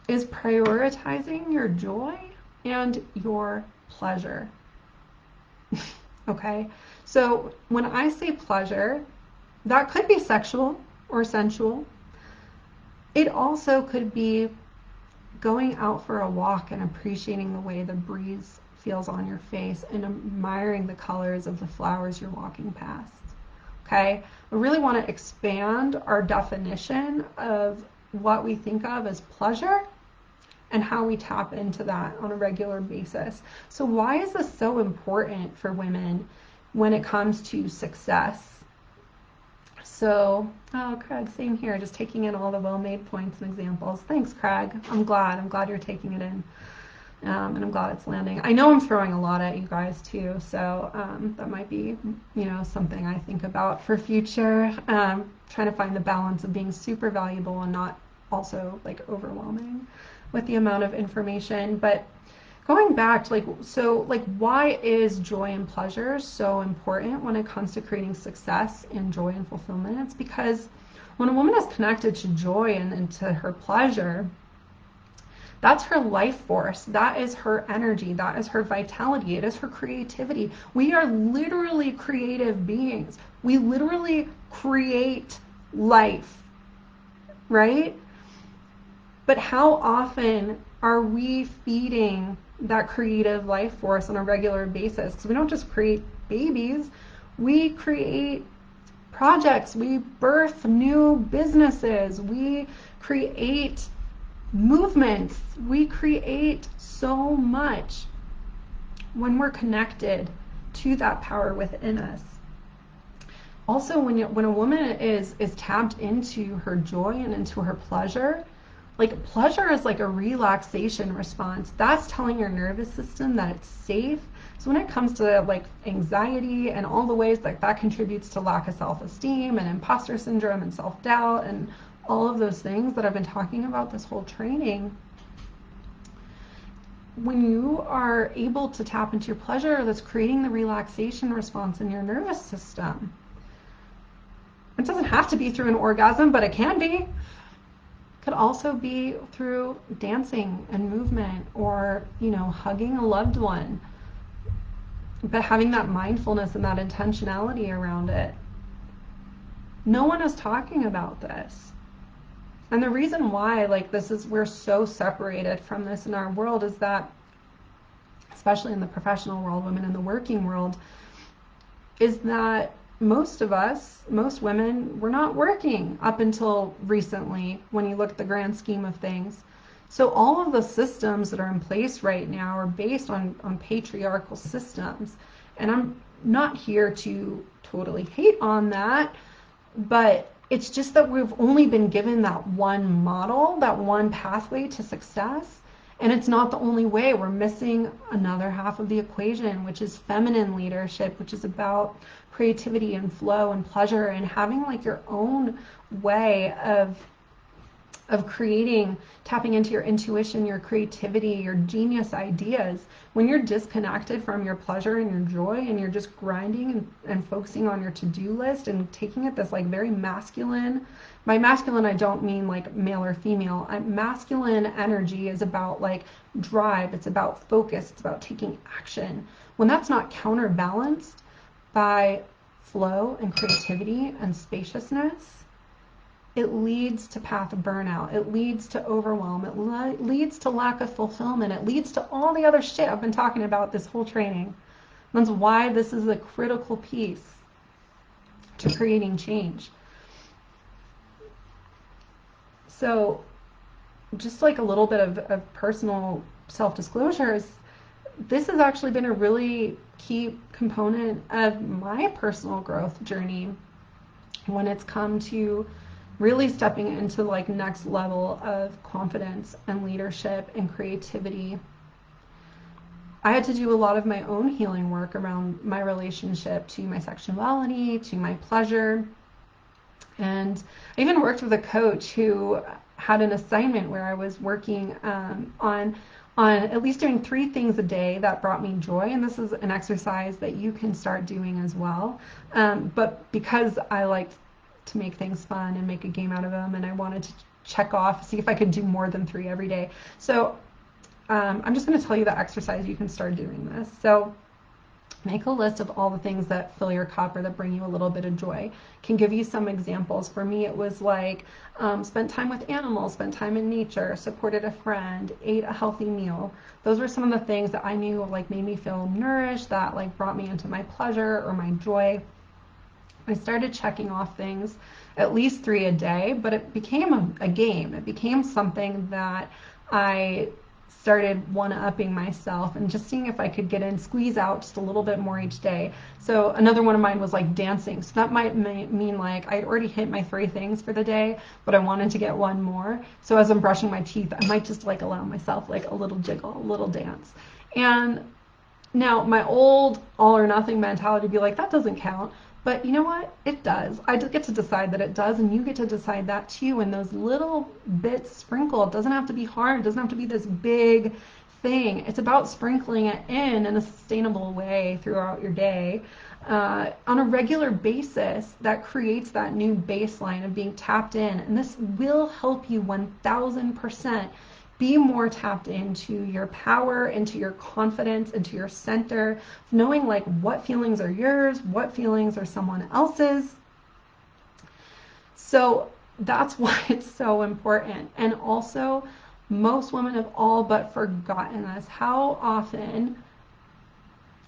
is prioritizing your joy and your pleasure. Okay? So when I say pleasure, that could be sexual or sensual. It also could be going out for a walk and appreciating the way the breeze feels on your face and admiring the colors of the flowers you're walking past. Okay? I really want to expand our definition of what we think of as pleasure and how we tap into that on a regular basis. So why is this so important for women when it comes to success? So, oh, Craig, same here, just taking in all the well-made points and examples. Thanks, Craig. I'm glad you're taking it in. And I'm glad it's landing. I know I'm throwing a lot at you guys too, so that might be, you know, something I think about for future. Trying to find the balance of being super valuable and not also like overwhelming with the amount of information. But going back to why is joy and pleasure so important when it comes to creating success in joy and fulfillment? It's because when a woman is connected to joy and to her pleasure, That's her life force. That is her energy. That is her vitality. It is her creativity. We are literally creative beings. We literally create life, right? But how often are we feeding that creative life force on a regular basis? Because we don't just create babies, we create projects, we birth new businesses, we create movements, we create so much when we're connected to that power within us. Also, when a woman is tapped into her joy and into her pleasure, like pleasure is like a relaxation response. That's telling your nervous system that it's safe. So when it comes to like anxiety and all the ways that that contributes to lack of self-esteem and imposter syndrome and self-doubt and all of those things that I've been talking about this whole training, when you are able to tap into your pleasure, that's creating the relaxation response in your nervous system. It doesn't have to be through an orgasm, but it can be. It could also be through dancing and movement, or, you know, hugging a loved one, but having that mindfulness and that intentionality around it. No one is talking about this. And the reason why, like, we're so separated from this in our world is that, especially in the professional world, women in the working world, is that most of us, most women, we're not working up until recently when you look at the grand scheme of things. So all of the systems that are in place right now are based on patriarchal systems. And I'm not here to totally hate on that, but it's just that we've only been given that one model, that one pathway to success. And it's not the only way. We're missing another half of the equation, which is feminine leadership, which is about creativity and flow and pleasure and having like your own way of creating, tapping into your intuition, your creativity, your genius ideas. When you're disconnected from your pleasure and your joy and you're just grinding and focusing on your to-do list and taking it this like very masculine, by masculine I don't mean like male or female, masculine energy is about like drive, it's about focus, it's about taking action. When that's not counterbalanced by flow and creativity and spaciousness, it leads to path of burnout. It leads to overwhelm. It leads to lack of fulfillment. It leads to all the other shit I've been talking about this whole training. That's why this is a critical piece to creating change. So just like a little bit of personal self-disclosure, this has actually been a really key component of my personal growth journey when it's come to really stepping into like next level of confidence and leadership and creativity. I had to do a lot of my own healing work around my relationship to my sexuality, to my pleasure. And I even worked with a coach who had an assignment where I was working on at least doing 3 things a day that brought me joy. And this is an exercise that you can start doing as well. But because I like to make things fun and make a game out of them, and I wanted to check off, see if I could do more than 3 every day. So I'm just going to tell you the exercise you can start doing this. So make a list of all the things that fill your cup or that bring you a little bit of joy. Can give you some examples. For me, it was like spent time with animals, spent time in nature, supported a friend, ate a healthy meal. Those were some of the things that I knew like made me feel nourished, that like brought me into my pleasure or my joy. I started checking off things, at least 3 a day, but it became a game. It became something that I started one-upping myself and just seeing if I could squeeze out just a little bit more each day. So another one of mine was like dancing. So that might mean like I'd already hit my 3 things for the day, but I wanted to get 1 more. So as I'm brushing my teeth, I might just like allow myself like a little jiggle, a little dance. And now my old all or nothing mentality would be like, that doesn't count. But you know what? It does. I get to decide that it does, and you get to decide that too. And those little bits sprinkled. It doesn't have to be hard. It doesn't have to be this big thing. It's about sprinkling it in a sustainable way throughout your day on a regular basis. That creates that new baseline of being tapped in. And this will help you 1000% be more tapped into your power, into your confidence, into your center, knowing like what feelings are yours, what feelings are someone else's. So that's why it's so important. And also, most women have all but forgotten this. How often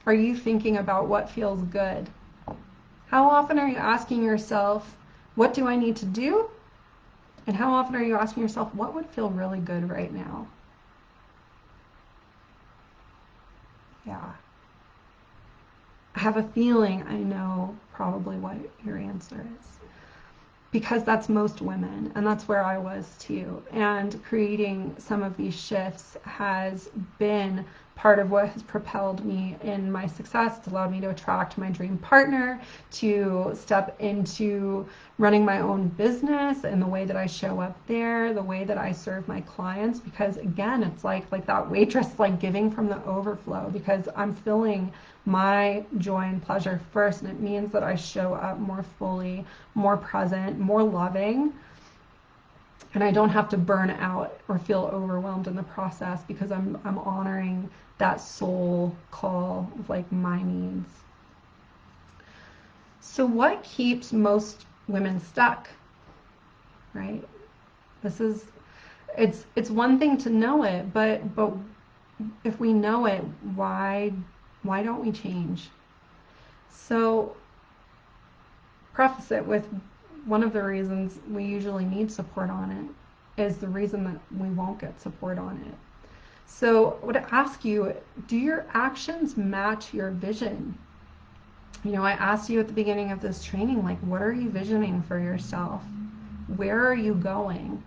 are you thinking about what feels good? How often are you asking yourself, what do I need to do? And how often are you asking yourself, what would feel really good right now? Yeah. I have a feeling I know probably what your answer is. Because that's most women, and that's where I was too. And creating some of these shifts has been part of what has propelled me in my success. It's allowed me to attract my dream partner, to step into running my own business and the way that I show up there, the way that I serve my clients. Because again, it's like that waitress, like giving from the overflow, because I'm filling my joy and pleasure first, and it means that I show up more fully, more present, more loving, and I don't have to burn out or feel overwhelmed in the process, because I'm honoring that soul call of like my needs. So what keeps most women stuck, right? It's one thing to know it, but if we know it, why don't we change? So preface it with, one of the reasons we usually need support on it is the reason that we won't get support on it. So I would ask you, do your actions match your vision? You know, I asked you at the beginning of this training, like, what are you visioning for yourself? Where are you going?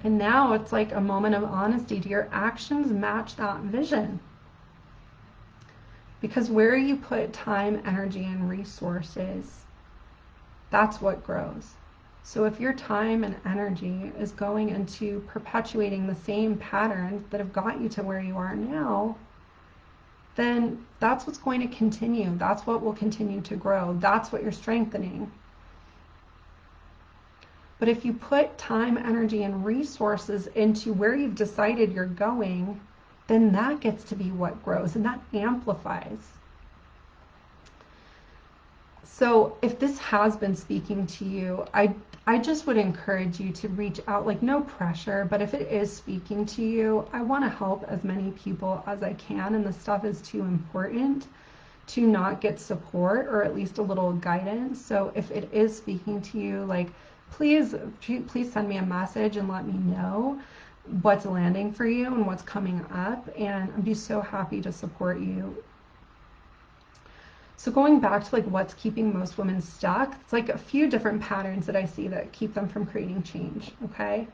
And now it's like a moment of honesty. Do your actions match that vision? Because where you put time, energy, and resources, that's what grows. So if your time and energy is going into perpetuating the same patterns that have got you to where you are now, then that's what's going to continue. That's what will continue to grow. That's what you're strengthening. But if you put time, energy, and resources into where you've decided you're going, then that gets to be what grows, and that amplifies. So if this has been speaking to you, I just would encourage you to reach out, like no pressure, but if it is speaking to you, I want to help as many people as I can, and this stuff is too important to not get support, or at least a little guidance. So if it is speaking to you, like please send me a message and let me know what's landing for you and what's coming up, and I'd be so happy to support you. So going back to like what's keeping most women stuck, it's like a few different patterns that I see that keep them from creating change, okay?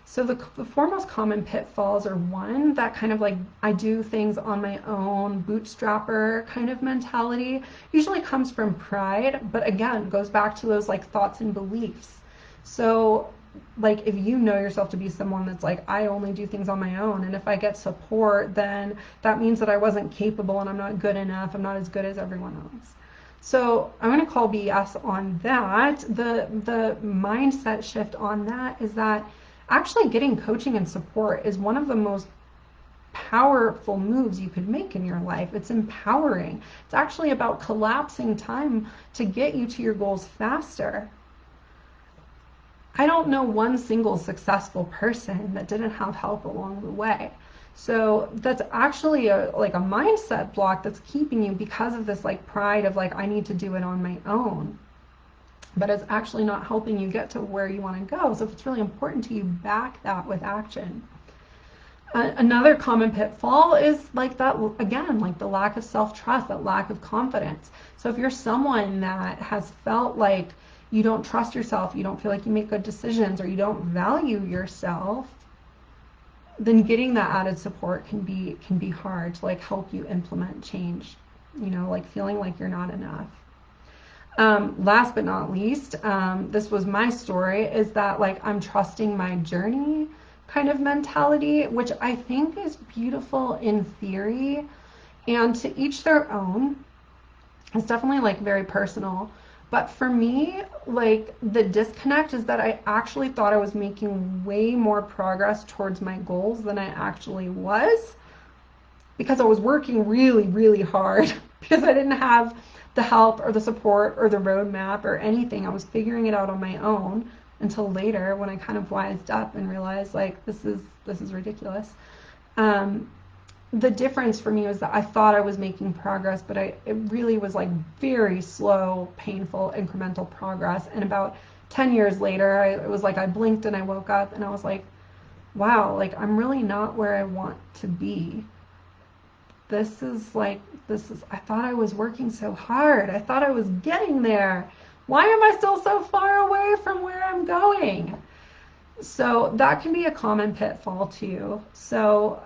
So the four most common pitfalls are, one, that kind of like I do things on my own, bootstrapper kind of mentality, usually comes from pride, but again, goes back to those like thoughts and beliefs. So like if you know yourself to be someone that's like, I only do things on my own, and if I get support, then that means that I wasn't capable and I'm not good enough, I'm not as good as everyone else. So I'm going to call BS on that. The mindset shift on that is that actually getting coaching and support is one of the most powerful moves you could make in your life. It's empowering. It's actually about collapsing time to get you to your goals faster. I don't know one single successful person that didn't have help along the way. So that's actually a mindset block that's keeping you, because of this like pride of like, I need to do it on my own. But it's actually not helping you get to where you want to go. So if it's really important to you, back that with action. Another common pitfall is like that, again, like the lack of self-trust, that lack of confidence. So if you're someone that has felt like you don't trust yourself, you don't feel like you make good decisions, or you don't value yourself, then getting that added support can be hard to like help you implement change, you know, like feeling like you're not enough. Last but not least, this was my story, is that like I'm trusting my journey kind of mentality, which I think is beautiful in theory, and to each their own. It's definitely like very personal. But for me, like, the disconnect is that I actually thought I was making way more progress towards my goals than I actually was, because I was working really, really hard because I didn't have the help or the support or the roadmap or anything. I was figuring it out on my own until later when I kind of wised up and realized, like, this is ridiculous. The difference for me was that I thought I was making progress, but it really was like very slow, painful, incremental progress. And about 10 years later, it was like I blinked and I woke up and I was like, wow, like, I'm really not where I want to be. I thought I was working so hard. I thought I was getting there. Why am I still so far away from where I'm going? So that can be a common pitfall too. So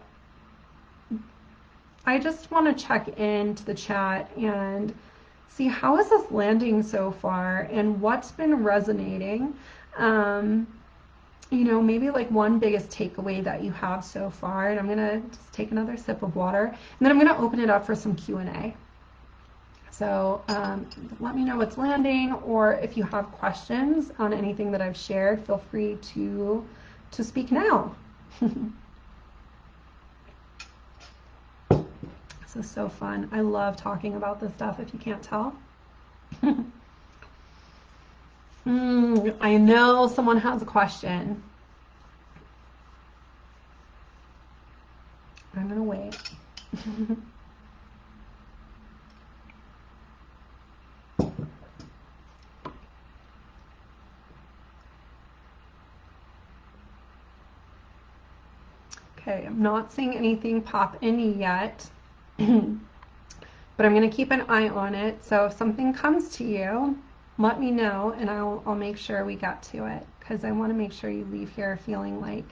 I just want to check into the chat and see, how is this landing so far and what's been resonating. You know, maybe like one biggest takeaway that you have so far. And I'm going to just take another sip of water, and then I'm going to open it up for some Q&A. So let me know what's landing, or if you have questions on anything that I've shared, feel free to speak now. This is so fun. I love talking about this stuff, if you can't tell. I know someone has a question. I'm gonna wait. Okay, I'm not seeing anything pop in yet, but I'm gonna keep an eye on it. So if something comes to you, let me know, and I'll make sure we get to it, because I want to make sure you leave here feeling like,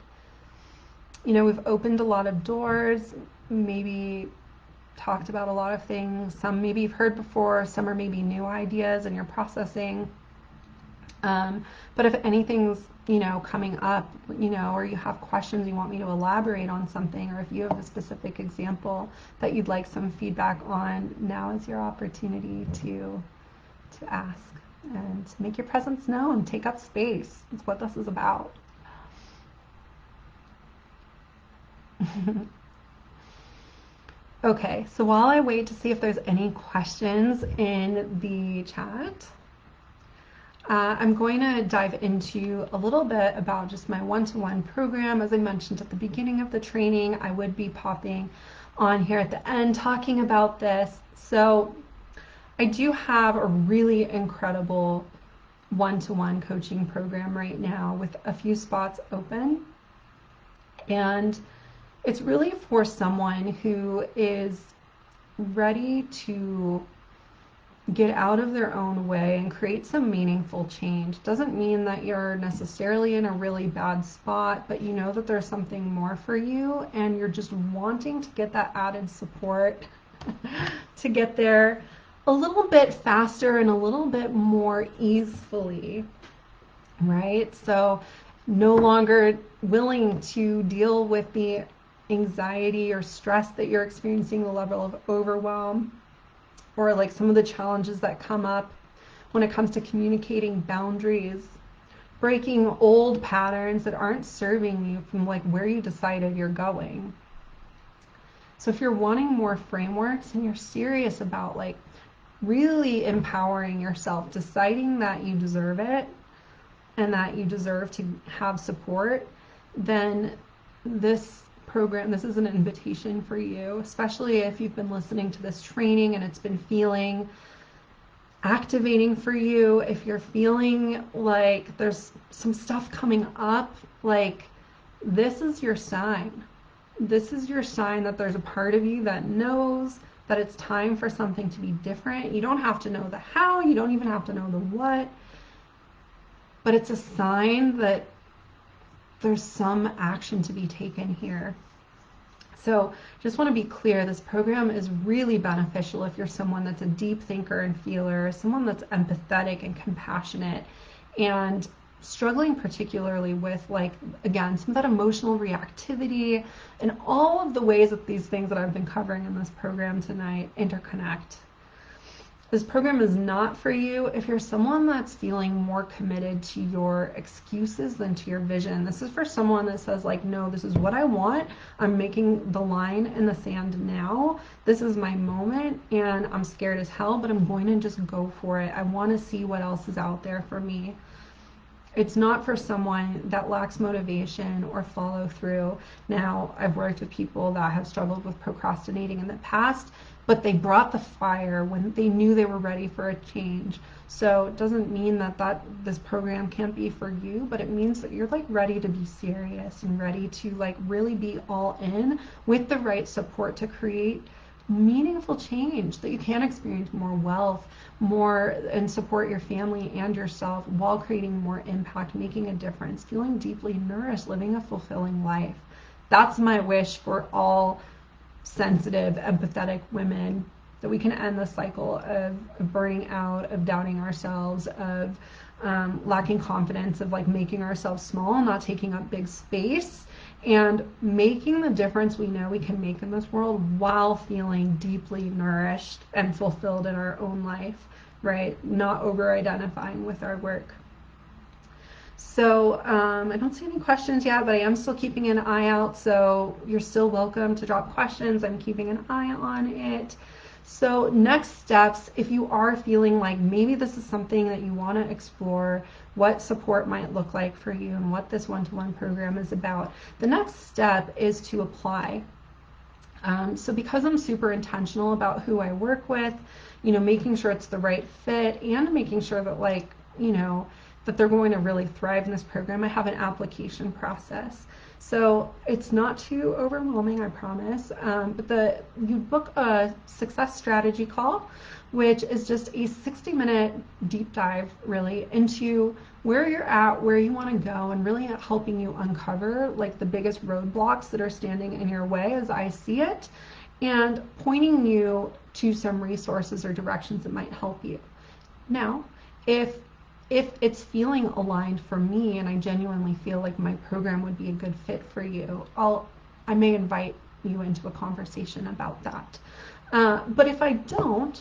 you know, we've opened a lot of doors, maybe talked about a lot of things. Some maybe you've heard before, some are maybe new ideas and you're processing. But if anything's, you know, coming up, you know, or you have questions, you want me to elaborate on something, or if you have a specific example that you'd like some feedback on, now is your opportunity to ask and to make your presence known. Take up space. That's what this is about. Okay, so while I wait to see if there's any questions in the chat, I'm going to dive into a little bit about just my one-to-one program. As I mentioned at the beginning of the training, I would be popping on here at the end talking about this. So I do have a really incredible one-to-one coaching program right now with a few spots open. And it's really for someone who is ready to get out of their own way and create some meaningful change. Doesn't mean that you're necessarily in a really bad spot, but you know that there's something more for you, and you're just wanting to get that added support to get there a little bit faster and a little bit more easily, right? So no longer willing to deal with the anxiety or stress that you're experiencing, the level of overwhelm, or like some of the challenges that come up when it comes to communicating boundaries, breaking old patterns that aren't serving you from like where you decided you're going. So if you're wanting more frameworks and you're serious about like really empowering yourself, deciding that you deserve it and that you deserve to have support, then this program, this is an invitation for you, especially if you've been listening to this training and it's been feeling activating for you. If you're feeling like there's some stuff coming up, like, this is your sign. This is your sign that there's a part of you that knows that it's time for something to be different. You don't have to know the how, you don't even have to know the what, but it's a sign that there's some action to be taken here. So just want to be clear, this program is really beneficial if you're someone that's a deep thinker and feeler, someone that's empathetic and compassionate, and struggling particularly with, like, again, some of that emotional reactivity and all of the ways that these things that I've been covering in this program tonight interconnect. This program is not for you if you're someone that's feeling more committed to your excuses than to your vision. This is for someone that says like, no, this is what I want. I'm making the line in the sand now. This is my moment and I'm scared as hell, but I'm going to just go for it. I want to see what else is out there for me. It's not for someone that lacks motivation or follow through. Now, I've worked with people that have struggled with procrastinating in the past, but they brought the fire when they knew they were ready for a change. So it doesn't mean that this program can't be for you, but it means that you're like ready to be serious and ready to like really be all in with the right support to create meaningful change, that you can experience more wealth, more, and support your family and yourself while creating more impact, making a difference, feeling deeply nourished, living a fulfilling life. That's my wish for all sensitive, empathetic women, that we can end the cycle of burning out, of doubting ourselves, of lacking confidence, of like making ourselves small, not taking up big space, and making the difference we know we can make in this world while feeling deeply nourished and fulfilled in our own life, right? Not over-identifying with our work. So I don't see any questions yet, but I am still keeping an eye out, so you're still welcome to drop questions. I'm keeping an eye on it. So next steps, if you are feeling like maybe this is something that you want to explore, what support might look like for you and what this one-to-one program is about, the next step is to apply. So because I'm super intentional about who I work with, you know, making sure it's the right fit and making sure that like, you know, that they're going to really thrive in this program, I have an application process. So it's not too overwhelming, I promise, but you book a success strategy call, which is just a 60-minute deep dive really into where you're at, where you want to go, and really helping you uncover like the biggest roadblocks that are standing in your way as I see it, and pointing you to some resources or directions that might help you. Now, if it's feeling aligned for me and I genuinely feel like my program would be a good fit for you, I may invite you into a conversation about that. But if I don't,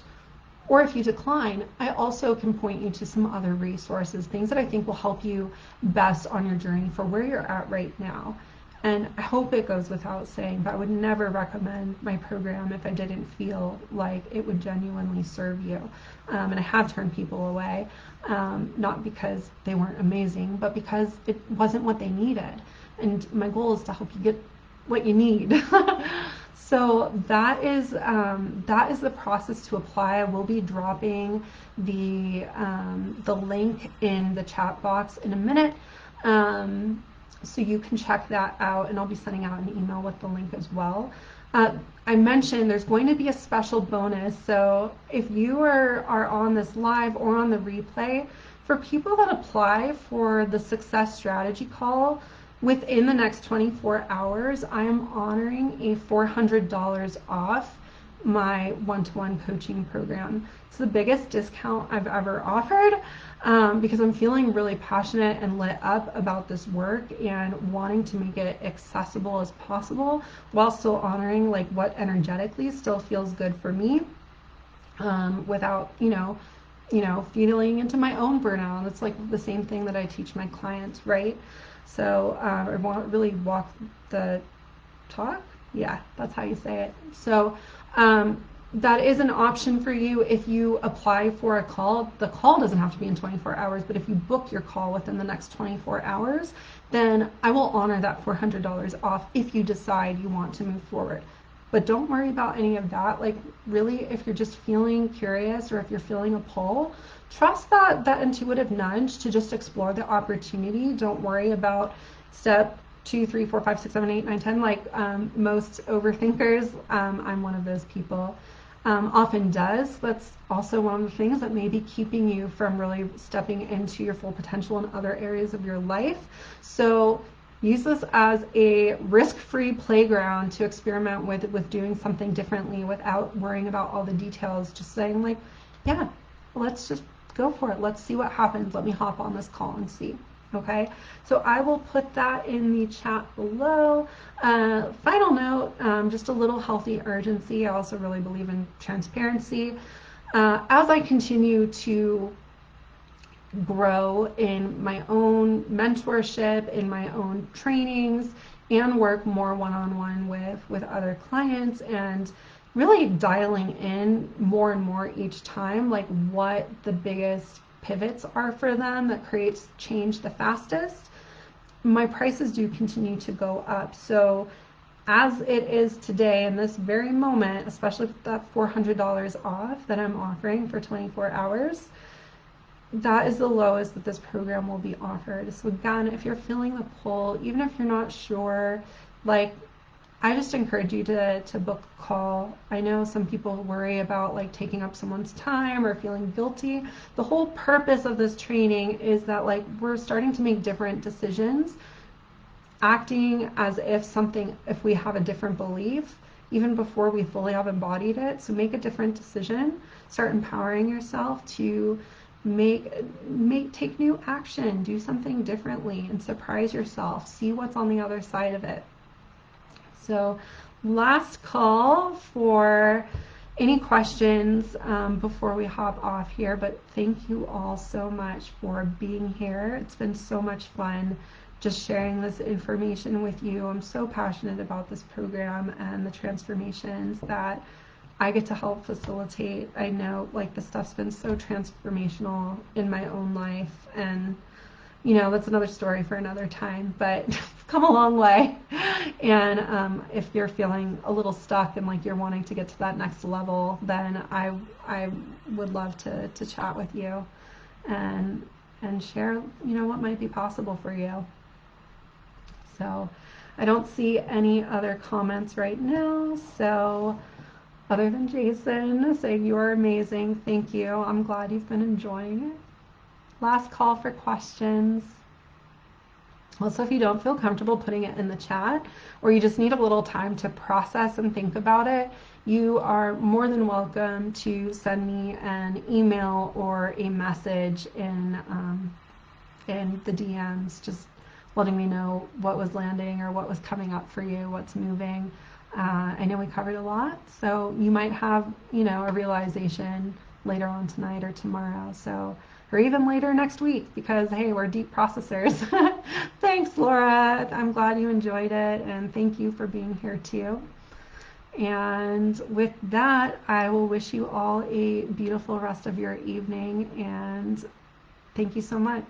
or if you decline, I also can point you to some other resources, things that I think will help you best on your journey for where you're at right now. And I hope it goes without saying, but I would never recommend my program if I didn't feel like it would genuinely serve you. And I have turned people away, not because they weren't amazing, but because it wasn't what they needed. And my goal is to help you get what you need. So that is the process to apply. I will be dropping the link in the chat box in a minute. So you can check that out, and I'll be sending out an email with the link as well. I mentioned there's going to be a special bonus, so if you are on this live or on the replay, for people that apply for the success strategy call within the next 24 hours, I am honoring a $400 off my one-to-one coaching program. It's the biggest discount I've ever offered because I'm feeling really passionate and lit up about this work and wanting to make it accessible as possible while still honoring like what energetically still feels good for me without, you know, feeling into my own burnout. It's like the same thing that I teach my clients, right? So I want to really walk the talk. Yeah, that's how you say it. So that is an option for you if you apply for a call. The call doesn't have to be in 24 hours, but if you book your call within the next 24 hours, then I will honor that $400 off if you decide you want to move forward. But don't worry about any of that. Like really, if you're just feeling curious or if you're feeling a pull, trust that intuitive nudge to just explore the opportunity. Don't worry about step 2, 3, 4, 5, 6, 7, 8, 9, 10. Like most overthinkers, I'm one of those people. Often does. That's also one of the things that may be keeping you from really stepping into your full potential in other areas of your life. So use this as a risk-free playground to experiment with doing something differently without worrying about all the details. Just saying like, yeah, let's just go for it. Let's see what happens. Let me hop on this call and see. Okay, so I will put that in the chat below. Final note, just a little healthy urgency. I also really believe in transparency. As I continue to grow in my own mentorship, in my own trainings, and work more one-on-one with other clients, and really dialing in more and more each time, like what the biggest pivots are for them that creates change the fastest, my prices do continue to go up. So as it is today in this very moment, especially with that $400 off that I'm offering for 24 hours, that is the lowest that this program will be offered. So again, if you're feeling the pull, even if you're not sure, like, I just encourage you to book a call. I know some people worry about like taking up someone's time or feeling guilty. The whole purpose of this training is that like we're starting to make different decisions, acting as if we have a different belief, even before we fully have embodied it. So make a different decision, start empowering yourself to take new action, do something differently, and surprise yourself. See what's on the other side of it. So last call for any questions before we hop off here, but thank you all so much for being here. It's been so much fun just sharing this information with you. I'm so passionate about this program and the transformations that I get to help facilitate. I know like this stuff's been so transformational in my own life, and you know, that's another story for another time, but I've come a long way. And if you're feeling a little stuck and like you're wanting to get to that next level, then I would love to chat with you and share, you know, what might be possible for you. So I don't see any other comments right now. So other than Jason saying you are amazing, thank you. I'm glad you've been enjoying it. Last call for questions. Also, if you don't feel comfortable putting it in the chat, or you just need a little time to process and think about it, you are more than welcome to send me an email or a message in the DMs, just letting me know what was landing or what was coming up for you, what's moving. I know we covered a lot, so you might have, you know, a realization later on tonight or tomorrow, so, or even later next week, because hey, we're deep processors. Thanks, Laura. I'm glad you enjoyed it, and thank you for being here too. And with that, I will wish you all a beautiful rest of your evening, and thank you so much.